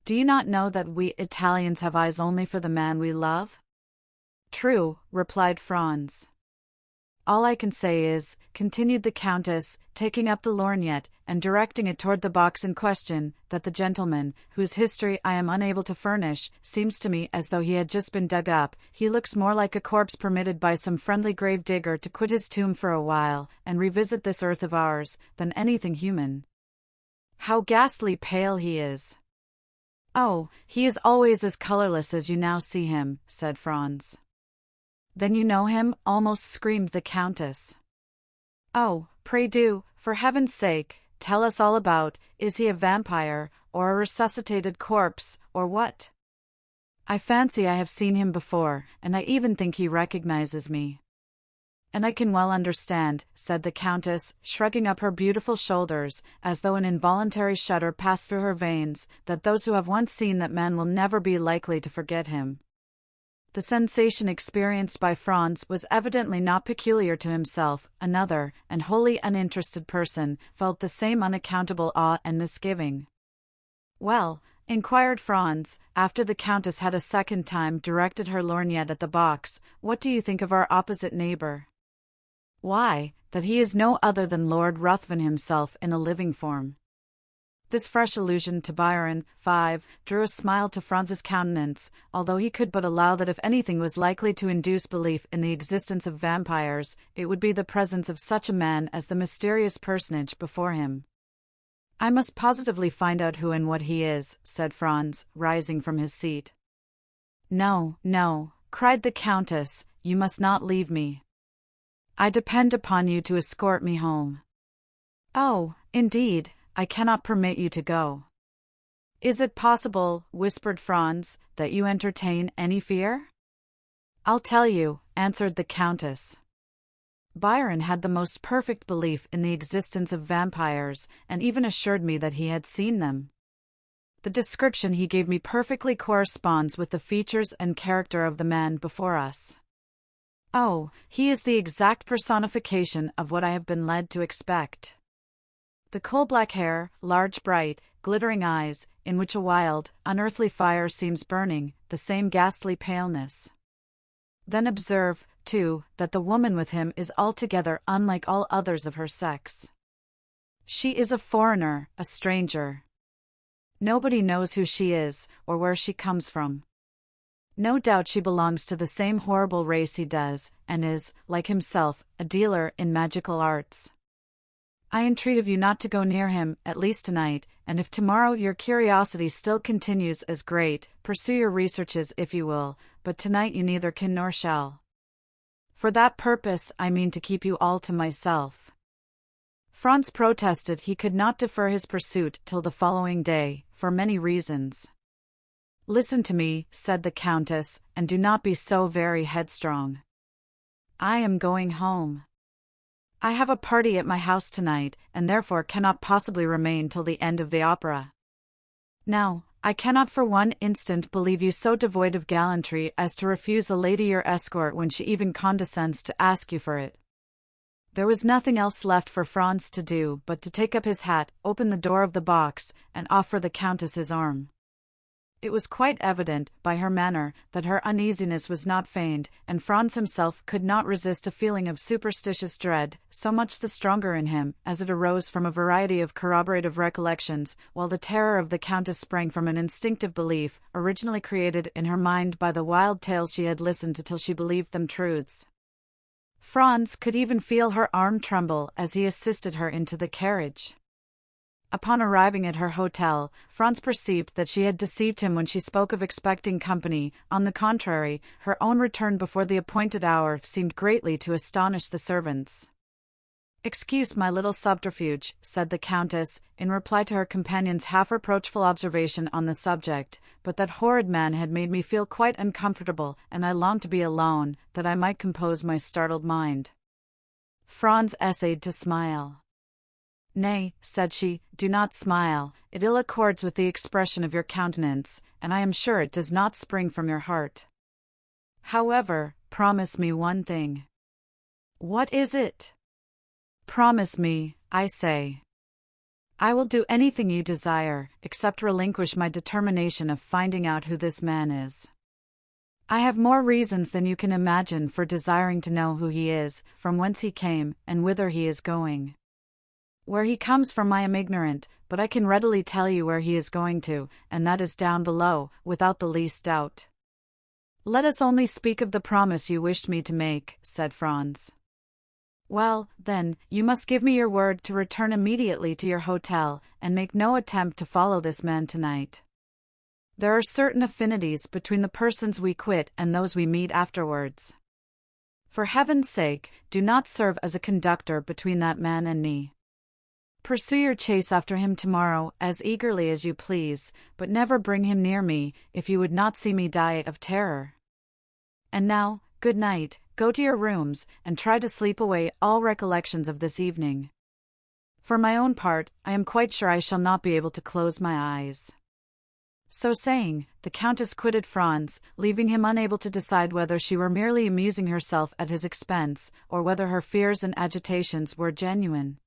Do you not know that we Italians have eyes only for the man we love?" "True," replied Franz. "All I can say is," continued the Countess, taking up the lorgnette, and directing it toward the box in question, "that the gentleman, whose history I am unable to furnish, seems to me as though he had just been dug up. He looks more like a corpse permitted by some friendly grave digger to quit his tomb for a while, and revisit this earth of ours, than anything human. How ghastly pale he is!" "Oh, he is always as colorless as you now see him," said Franz. "Then you know him?" almost screamed the Countess. "Oh, pray do, for heaven's sake, tell us all about. Is he a vampire, or a resuscitated corpse, or what? I fancy I have seen him before, and I even think he recognizes me." "And I can well understand," said the Countess, shrugging up her beautiful shoulders, as though an involuntary shudder passed through her veins, "that those who have once seen that man will never be likely to forget him." The sensation experienced by Franz was evidently not peculiar to himself. Another, and wholly uninterested person, felt the same unaccountable awe and misgiving. "Well," inquired Franz, after the Countess had a second time directed her lorgnette at the box, "what do you think of our opposite neighbor?" "Why, that he is no other than Lord Ruthven himself in a living form." This fresh allusion to Byron, 5, drew a smile to Franz's countenance, although he could but allow that if anything was likely to induce belief in the existence of vampires, it would be the presence of such a man as the mysterious personage before him. "I must positively find out who and what he is," said Franz, rising from his seat. "No, no," cried the Countess, "you must not leave me. I depend upon you to escort me home." "Oh, indeed, I cannot permit you to go." "Is it possible," whispered Franz, "that you entertain any fear?" "I'll tell you," answered the Countess. Byron had the most perfect belief in the existence of vampires, and even assured me that he had seen them. The description he gave me perfectly corresponds with the features and character of the man before us. Oh, he is the exact personification of what I have been led to expect. The coal-black hair, large bright, glittering eyes, in which a wild, unearthly fire seems burning, the same ghastly paleness. Then observe, too, that the woman with him is altogether unlike all others of her sex. She is a foreigner, a stranger. Nobody knows who she is, or where she comes from. No doubt she belongs to the same horrible race he does, and is, like himself, a dealer in magical arts. I entreat of you not to go near him, at least tonight, and if tomorrow your curiosity still continues as great, pursue your researches if you will, but tonight you neither can nor shall. For that purpose I mean to keep you all to myself." Franz protested he could not defer his pursuit till the following day, for many reasons. "Listen to me," said the Countess, "and do not be so very headstrong. I am going home. I have a party at my house tonight, and therefore cannot possibly remain till the end of the opera. Now, I cannot for one instant believe you so devoid of gallantry as to refuse a lady your escort when she even condescends to ask you for it." There was nothing else left for Franz to do but to take up his hat, open the door of the box, and offer the Countess his arm. It was quite evident, by her manner, that her uneasiness was not feigned, and Franz himself could not resist a feeling of superstitious dread, so much the stronger in him, as it arose from a variety of corroborative recollections, while the terror of the Countess sprang from an instinctive belief, originally created in her mind by the wild tales she had listened to till she believed them truths. Franz could even feel her arm tremble as he assisted her into the carriage. Upon arriving at her hotel, Franz perceived that she had deceived him when she spoke of expecting company. On the contrary, her own return before the appointed hour seemed greatly to astonish the servants. "Excuse my little subterfuge," said the Countess, in reply to her companion's half-reproachful observation on the subject, "but that horrid man had made me feel quite uncomfortable, and I longed to be alone, that I might compose my startled mind." Franz essayed to smile. "Nay," said she, "do not smile, it ill accords with the expression of your countenance, and I am sure it does not spring from your heart. However, promise me one thing." "What is it?" "Promise me, I say." "I will do anything you desire, except relinquish my determination of finding out who this man is. I have more reasons than you can imagine for desiring to know who he is, from whence he came, and whither he is going. Where he comes from I am ignorant, but I can readily tell you where he is going to, and that is down below, without the least doubt." "Let us only speak of the promise you wished me to make," said Franz. "Well, then, you must give me your word to return immediately to your hotel, and make no attempt to follow this man tonight. There are certain affinities between the persons we quit and those we meet afterwards. For heaven's sake, do not serve as a conductor between that man and me. Pursue your chase after him tomorrow as eagerly as you please, but never bring him near me, if you would not see me die of terror. And now, good night, go to your rooms, and try to sleep away all recollections of this evening. For my own part, I am quite sure I shall not be able to close my eyes." So saying, the Countess quitted Franz, leaving him unable to decide whether she were merely amusing herself at his expense, or whether her fears and agitations were genuine.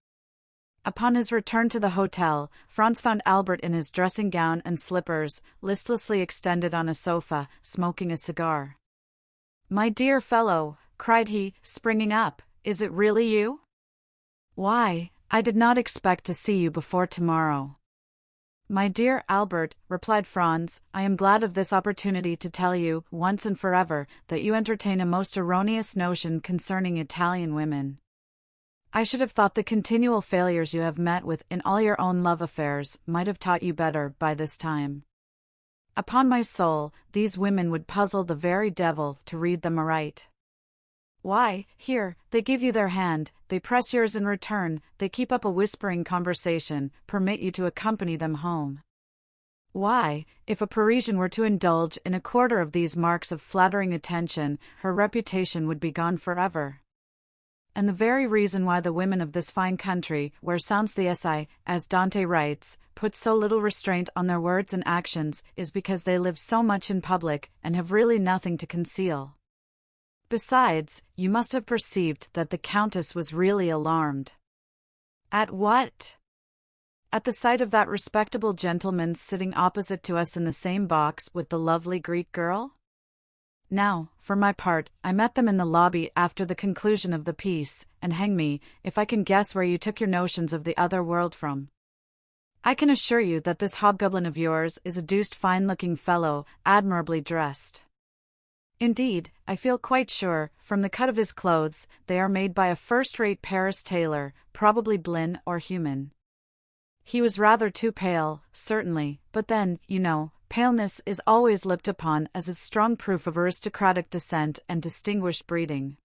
Upon his return to the hotel, Franz found Albert in his dressing gown and slippers, listlessly extended on a sofa, smoking a cigar. "My dear fellow," cried he, springing up, "is it really you? Why, I did not expect to see you before tomorrow. My dear Albert, replied Franz, I am glad of this opportunity to tell you, once and forever, that you entertain a most erroneous notion concerning Italian women. I should have thought the continual failures you have met with in all your own love affairs might have taught you better by this time. Upon my soul, these women would puzzle the very devil to read them aright. Why, here, they give you their hand, they press yours in return, they keep up a whispering conversation, permit you to accompany them home. Why, if a Parisian were to indulge in a quarter of these marks of flattering attention, her reputation would be gone forever. And the very reason why the women of this fine country, where sounds the SI, as Dante writes, put so little restraint on their words and actions, is because they live so much in public, and have really nothing to conceal. Besides, you must have perceived that the Countess was really alarmed. At what? At the sight of that respectable gentleman sitting opposite to us in the same box with the lovely Greek girl? Now, for my part, I met them in the lobby after the conclusion of the piece, and hang me, if I can guess where you took your notions of the other world from. I can assure you that this hobgoblin of yours is a deuced fine-looking fellow, admirably dressed. Indeed, I feel quite sure, from the cut of his clothes, they are made by a first-rate Paris tailor, probably Blin or Human. He was rather too pale, certainly, but then, you know, paleness is always looked upon as a strong proof of aristocratic descent and distinguished breeding.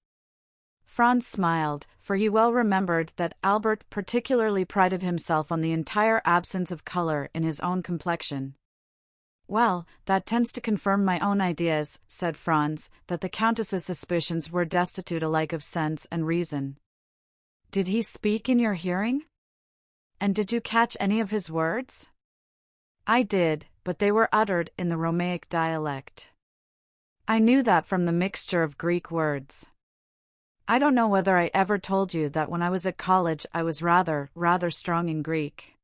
Franz smiled, for he well remembered that Albert particularly prided himself on the entire absence of color in his own complexion. Well, that tends to confirm my own ideas, said Franz, that the Countess's suspicions were destitute alike of sense and reason. Did he speak in your hearing? And did you catch any of his words? I did, but they were uttered in the Romaic dialect. I knew that from the mixture of Greek words. I don't know whether I ever told you that when I was at college I was rather strong in Greek.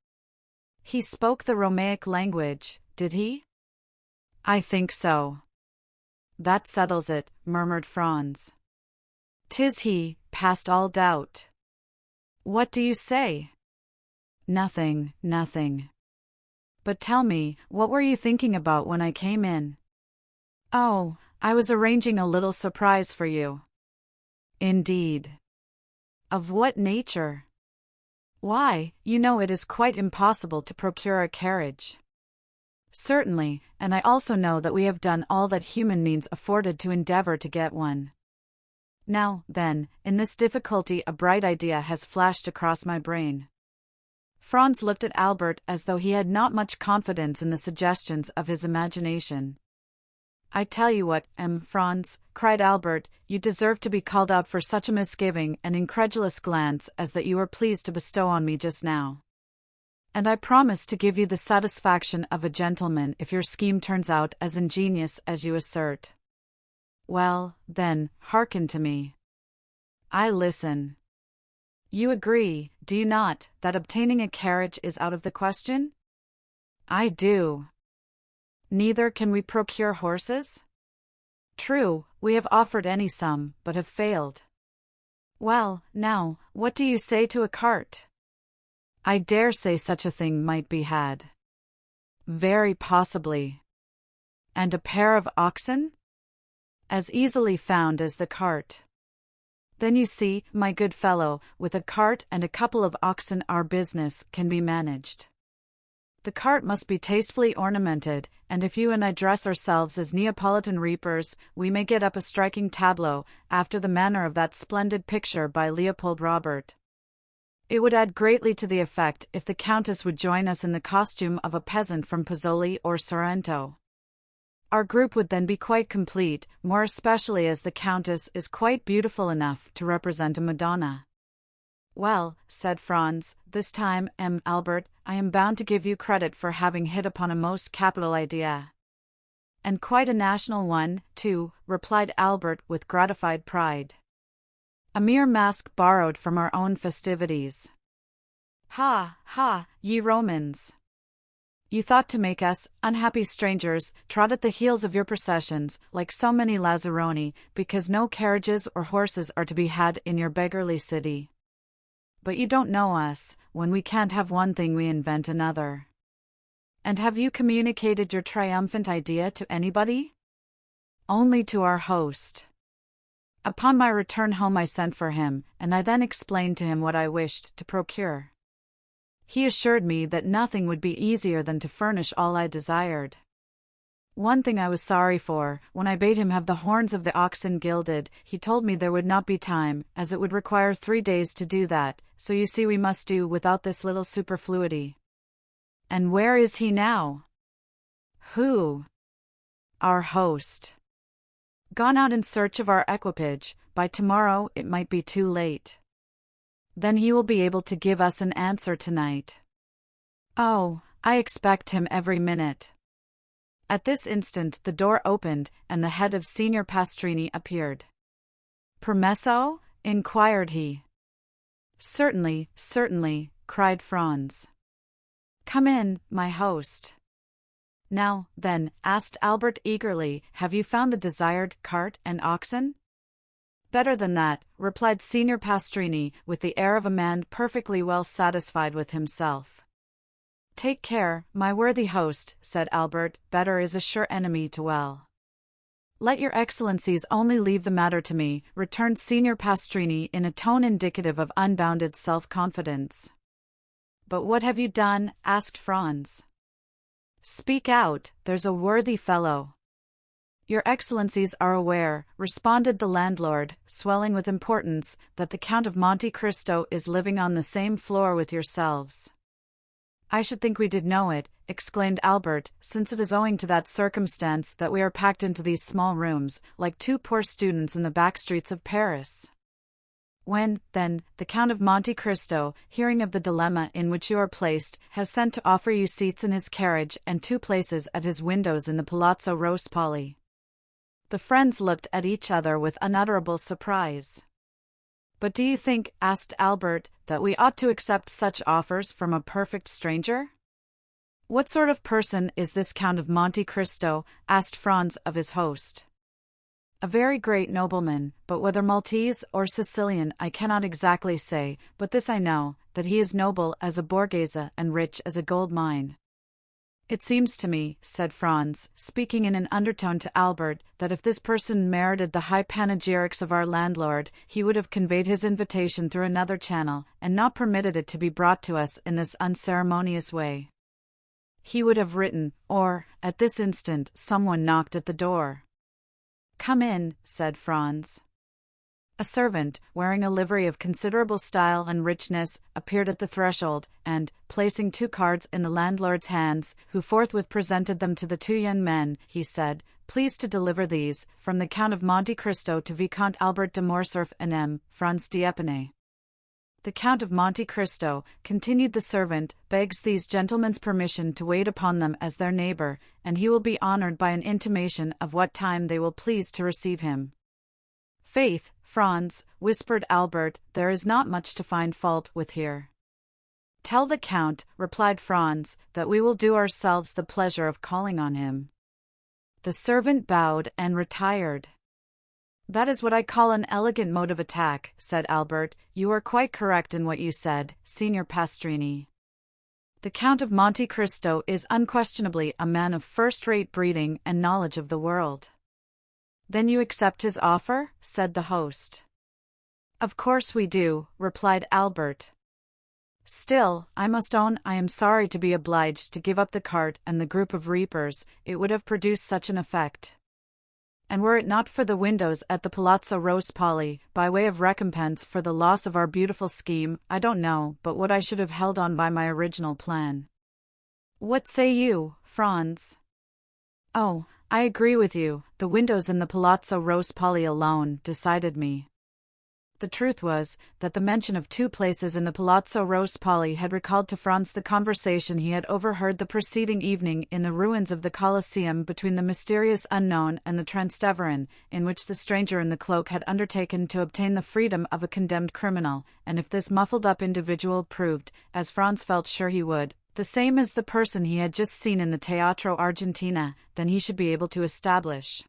He spoke the Romaic language, did he? I think so. That settles it, murmured Franz. 'Tis he, past all doubt. What do you say? Nothing. But tell me, what were you thinking about when I came in? Oh, I was arranging a little surprise for you. Indeed. Of what nature? Why, you know it is quite impossible to procure a carriage. Certainly, and I also know that we have done all that human means afforded to endeavor to get one. Now, then, in this difficulty a bright idea has flashed across my brain. Franz looked at Albert as though he had not much confidence in the suggestions of his imagination. I tell you what, Franz, cried Albert, you deserve to be called out for such a misgiving and incredulous glance as that you were pleased to bestow on me just now. And I promise to give you the satisfaction of a gentleman if your scheme turns out as ingenious as you assert. Well, then, hearken to me. I listen. You agree, do you not, that obtaining a carriage is out of the question? I do. Neither can we procure horses? True, we have offered any sum, but have failed. Well, now, what do you say to a cart? I dare say such a thing might be had. Very possibly. And a pair of oxen? As easily found as the cart. Then you see, my good fellow, with a cart and a couple of oxen our business can be managed. The cart must be tastefully ornamented, and if you and I dress ourselves as Neapolitan reapers, we may get up a striking tableau, after the manner of that splendid picture by Leopold Robert. It would add greatly to the effect if the Countess would join us in the costume of a peasant from Pozzoli or Sorrento. Our group would then be quite complete, more especially as the Countess is quite beautiful enough to represent a Madonna. Well, said Franz, this time, Albert, I am bound to give you credit for having hit upon a most capital idea. And quite a national one, too, replied Albert with gratified pride. A mere mask borrowed from our own festivities. Ha, ye Romans! You thought to make us, unhappy strangers, trot at the heels of your processions, like so many lazzaroni, because no carriages or horses are to be had in your beggarly city. But you don't know us, when we can't have one thing we invent another. And have you communicated your triumphant idea to anybody? Only to our host. Upon my return home I sent for him, and I then explained to him what I wished to procure. He assured me that nothing would be easier than to furnish all I desired. One thing I was sorry for, when I bade him have the horns of the oxen gilded, he told me there would not be time, as it would require 3 days to do that, so you see we must do without this little superfluity. And where is he now? Who? Our host. Gone out in search of our equipage. By tomorrow it might be too late. Then he will be able to give us an answer tonight. Oh, I expect him every minute. At this instant the door opened, and the head of Signor Pastrini appeared. Permesso? Inquired he. Certainly, certainly, cried Franz. Come in, my host. Now, then, asked Albert eagerly, have you found the desired cart and oxen? Better than that, replied Signor Pastrini, with the air of a man perfectly well satisfied with himself. Take care, my worthy host, said Albert, better is a sure enemy to well. Let your excellencies only leave the matter to me, returned Signor Pastrini in a tone indicative of unbounded self-confidence. But what have you done? Asked Franz. Speak out, there's a worthy fellow. Your excellencies are aware, responded the landlord, swelling with importance, that the Count of Monte Cristo is living on the same floor with yourselves. I should think we did know it, exclaimed Albert, since it is owing to that circumstance that we are packed into these small rooms, like 2 poor students in the back streets of Paris. When, then, the Count of Monte Cristo, hearing of the dilemma in which you are placed, has sent to offer you seats in his carriage and 2 places at his windows in the Palazzo Rospoli. The friends looked at each other with unutterable surprise. But do you think, asked Albert, that we ought to accept such offers from a perfect stranger? What sort of person is this Count of Monte Cristo? Asked Franz of his host. A very great nobleman, but whether Maltese or Sicilian I cannot exactly say, but this I know, that he is noble as a Borghese and rich as a gold mine. It seems to me, said Franz, speaking in an undertone to Albert, that if this person merited the high panegyrics of our landlord, he would have conveyed his invitation through another channel, and not permitted it to be brought to us in this unceremonious way. He would have written, or, at this instant, someone knocked at the door. Come in, said Franz. A servant, wearing a livery of considerable style and richness, appeared at the threshold, and, placing 2 cards in the landlord's hands, who forthwith presented them to the 2 young men, he said, Please to deliver these, from the Count of Monte Cristo to Viscount Albert de Morcerf and M. Franz d'Épinay. The Count of Monte Cristo, continued the servant, begs these gentlemen's permission to wait upon them as their neighbor, and he will be honored by an intimation of what time they will please to receive him. Faith, Franz, whispered Albert, there is not much to find fault with here. Tell the Count, replied Franz, that we will do ourselves the pleasure of calling on him. The servant bowed and retired. That is what I call an elegant mode of attack, said Albert. You are quite correct in what you said, Signor Pastrini. The Count of Monte Cristo is unquestionably a man of first-rate breeding and knowledge of the world. Then you accept his offer? Said the host. Of course we do, replied Albert. Still, I must own I am sorry to be obliged to give up the cart and the group of reapers, it would have produced such an effect. And were it not for the windows at the Palazzo Rospoli, by way of recompense for the loss of our beautiful scheme, I don't know but what I should have held on by my original plan. What say you, Franz? Oh, I agree with you, the windows in the Palazzo Rospoli alone decided me. The truth was, that the mention of 2 places in the Palazzo Rospoli had recalled to Franz the conversation he had overheard the preceding evening in the ruins of the Colosseum between the mysterious unknown and the Transteverin, in which the stranger in the cloak had undertaken to obtain the freedom of a condemned criminal, and if this muffled-up individual proved, as Franz felt sure he would, the same as the person he had just seen in the Teatro Argentina, then he should be able to establish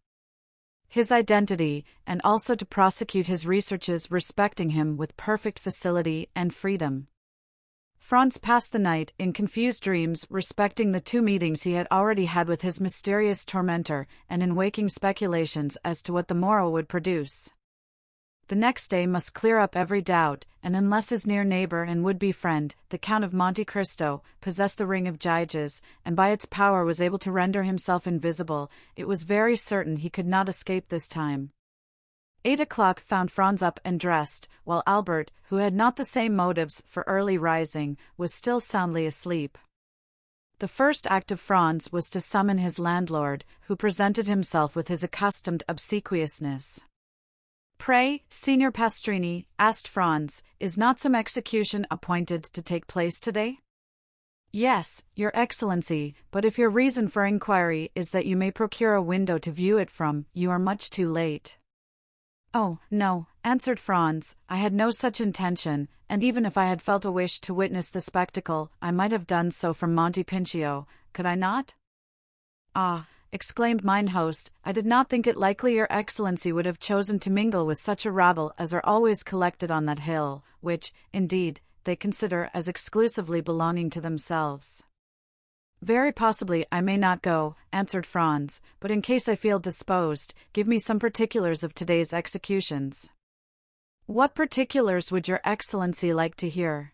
his identity, and also to prosecute his researches respecting him with perfect facility and freedom. Franz passed the night in confused dreams respecting the 2 meetings he had already had with his mysterious tormentor, and in waking speculations as to what the morrow would produce. The next day must clear up every doubt, and unless his near neighbor and would-be friend, the Count of Monte Cristo, possessed the ring of Gyges, and by its power was able to render himself invisible, it was very certain he could not escape this time. 8 o'clock found Franz up and dressed, while Albert, who had not the same motives for early rising, was still soundly asleep. The first act of Franz was to summon his landlord, who presented himself with his accustomed obsequiousness. "Pray, Signor Pastrini," asked Franz, "is not some execution appointed to take place today?" "Yes, Your Excellency, but if your reason for inquiry is that you may procure a window to view it from, you are much too late." "Oh, no," answered Franz, "I had no such intention, and even if I had felt a wish to witness the spectacle, I might have done so from Monte Pincio, could I not?" "Ah," exclaimed mine host, "I did not think it likely Your Excellency would have chosen to mingle with such a rabble as are always collected on that hill, which, indeed, they consider as exclusively belonging to themselves." "Very possibly I may not go," answered Franz, "but in case I feel disposed, give me some particulars of today's executions." "What particulars would Your Excellency like to hear?"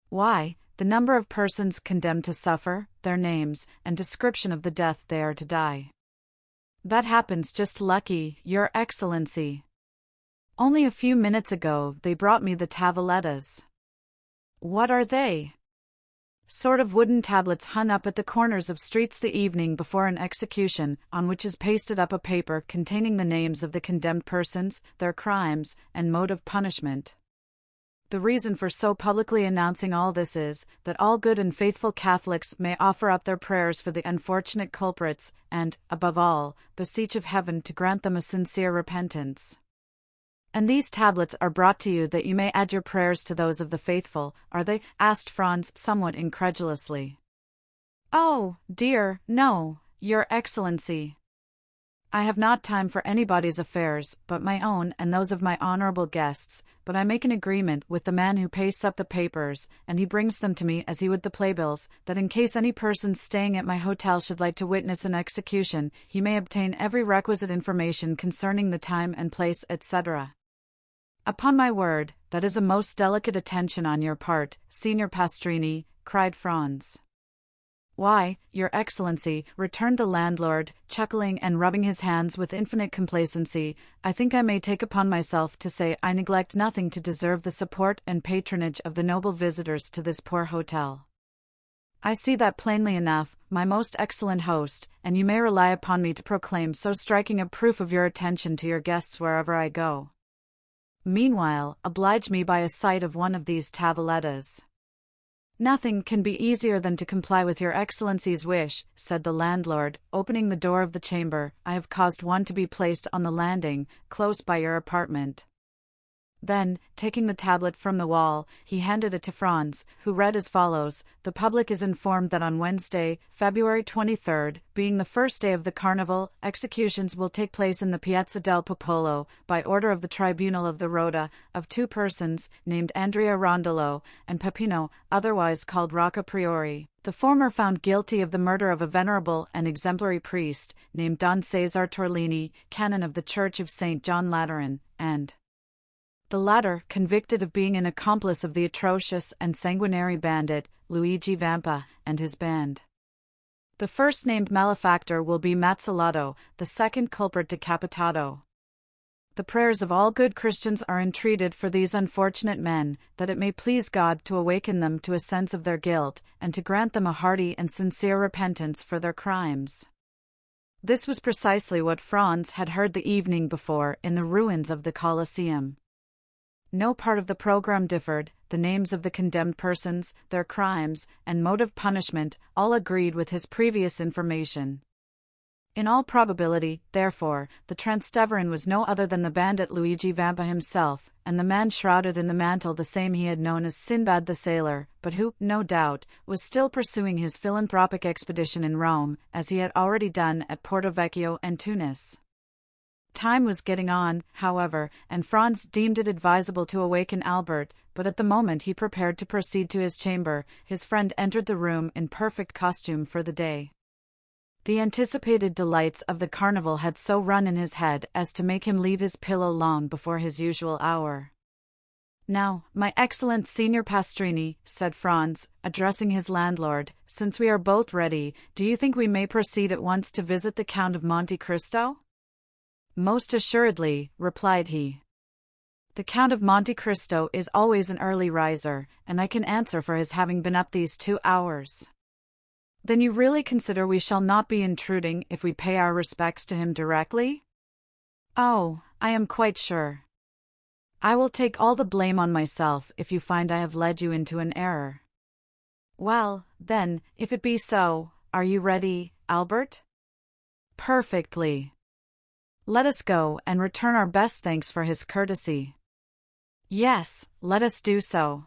"Why, the number of persons condemned to suffer, their names, and description of the death they are to die." "That happens just lucky, Your Excellency. Only a few minutes ago they brought me the tavelettas." "What are they?" "Sort of wooden tablets hung up at the corners of streets the evening before an execution, on which is pasted up a paper containing the names of the condemned persons, their crimes, and mode of punishment. The reason for so publicly announcing all this is, that all good and faithful Catholics may offer up their prayers for the unfortunate culprits, and, above all, beseech of heaven to grant them a sincere repentance." "And these tablets are brought to you that you may add your prayers to those of the faithful, are they?" asked Franz somewhat incredulously. "Oh, dear, no, Your Excellency. I have not time for anybody's affairs, but my own and those of my honorable guests, but I make an agreement with the man who pastes up the papers, and he brings them to me as he would the playbills, that in case any person staying at my hotel should like to witness an execution, he may obtain every requisite information concerning the time and place, etc." "Upon my word, that is a most delicate attention on your part, Signor Pastrini," cried Franz. "Why, Your Excellency," returned the landlord, chuckling and rubbing his hands with infinite complacency, "I think I may take upon myself to say I neglect nothing to deserve the support and patronage of the noble visitors to this poor hotel. I see that plainly enough, my most excellent host, and you may rely upon me to proclaim so striking a proof of your attention to your guests wherever I go. Meanwhile, oblige me by a sight of one of these tavelettas." "Nothing can be easier than to comply with Your Excellency's wish," said the landlord, opening the door of the chamber. "I have caused one to be placed on the landing, close by your apartment." Then, taking the tablet from the wall, he handed it to Franz, who read as follows: "The public is informed that on Wednesday, February 23rd, being the first day of the Carnival, executions will take place in the Piazza del Popolo, by order of the Tribunal of the Rota, of 2 persons, named Andrea Rondolo, and Peppino, otherwise called Rocca Priori. The former found guilty of the murder of a venerable and exemplary priest, named Don Cesar Torlini, canon of the Church of St. John Lateran, and the latter convicted of being an accomplice of the atrocious and sanguinary bandit, Luigi Vampa, and his band. The first named malefactor will be Mazzolatto, the second culprit decapitado. The prayers of all good Christians are entreated for these unfortunate men, that it may please God to awaken them to a sense of their guilt, and to grant them a hearty and sincere repentance for their crimes." This was precisely what Franz had heard the evening before in the ruins of the Colosseum. No part of the program differed, the names of the condemned persons, their crimes, and mode of punishment, all agreed with his previous information. In all probability, therefore, the Transteverin was no other than the bandit Luigi Vampa himself, and the man shrouded in the mantle the same he had known as Sinbad the Sailor, but who, no doubt, was still pursuing his philanthropic expedition in Rome, as he had already done at Porto Vecchio and Tunis. Time was getting on, however, and Franz deemed it advisable to awaken Albert, but at the moment he prepared to proceed to his chamber, his friend entered the room in perfect costume for the day. The anticipated delights of the carnival had so run in his head as to make him leave his pillow long before his usual hour. "Now, my excellent Signor Pastrini," said Franz, addressing his landlord, "since we are both ready, do you think we may proceed at once to visit the Count of Monte Cristo?" "Most assuredly," replied he. "The Count of Monte Cristo is always an early riser, and I can answer for his having been up these 2 hours. Then you really consider we shall not be intruding if we pay our respects to him directly?" "Oh, I am quite sure. I will take all the blame on myself if you find I have led you into an error." "Well, then, if it be so, are you ready, Albert?" "Perfectly. Let us go and return our best thanks for his courtesy." "Yes, let us do so."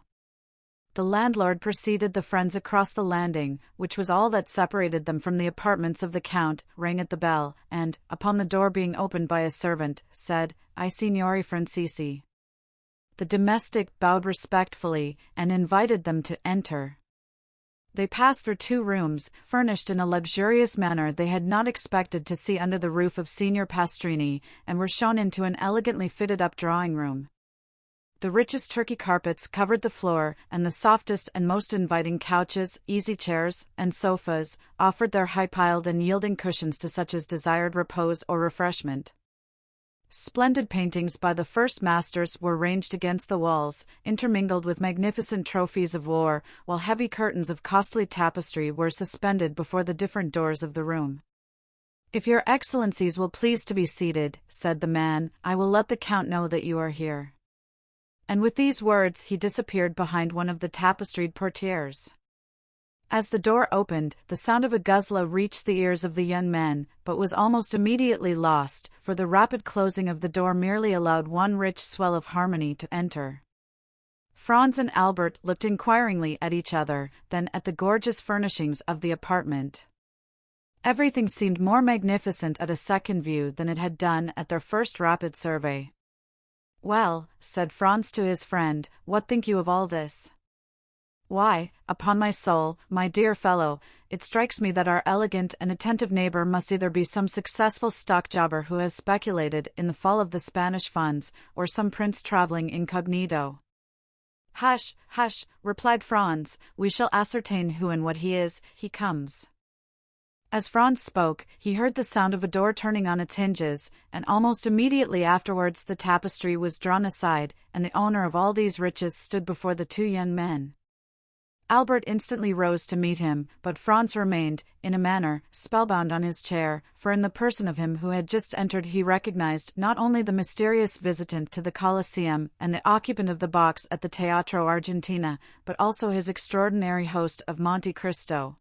The landlord preceded the friends across the landing, which was all that separated them from the apartments of the Count, rang at the bell, and, upon the door being opened by a servant, said, "I Signori Francisci." The domestic bowed respectfully, and invited them to enter. They passed through 2 rooms, furnished in a luxurious manner they had not expected to see under the roof of Signor Pastrini, and were shown into an elegantly fitted-up drawing-room. The richest Turkey carpets covered the floor, and the softest and most inviting couches, easy-chairs, and sofas offered their high-piled and yielding cushions to such as desired repose or refreshment. Splendid paintings by the first masters were ranged against the walls, intermingled with magnificent trophies of war, while heavy curtains of costly tapestry were suspended before the different doors of the room. "If your excellencies will please to be seated," said the man, "I will let the Count know that you are here." And with these words he disappeared behind one of the tapestried portieres. As the door opened, the sound of a guzla reached the ears of the young men, but was almost immediately lost, for the rapid closing of the door merely allowed one rich swell of harmony to enter. Franz and Albert looked inquiringly at each other, then at the gorgeous furnishings of the apartment. Everything seemed more magnificent at a second view than it had done at their first rapid survey. "Well," said Franz to his friend, "what think you of all this?" "Why, upon my soul, my dear fellow, it strikes me that our elegant and attentive neighbor must either be some successful stock-jobber who has speculated in the fall of the Spanish funds, or some prince traveling incognito." "Hush, hush," replied Franz, "we shall ascertain who and what he is. He comes." As Franz spoke, he heard the sound of a door turning on its hinges, and almost immediately afterwards the tapestry was drawn aside, and the owner of all these riches stood before the 2 young men. Albert instantly rose to meet him, but Franz remained, in a manner, spellbound on his chair, for in the person of him who had just entered he recognized not only the mysterious visitant to the Colosseum and the occupant of the box at the Teatro Argentina, but also his extraordinary host of Monte Cristo.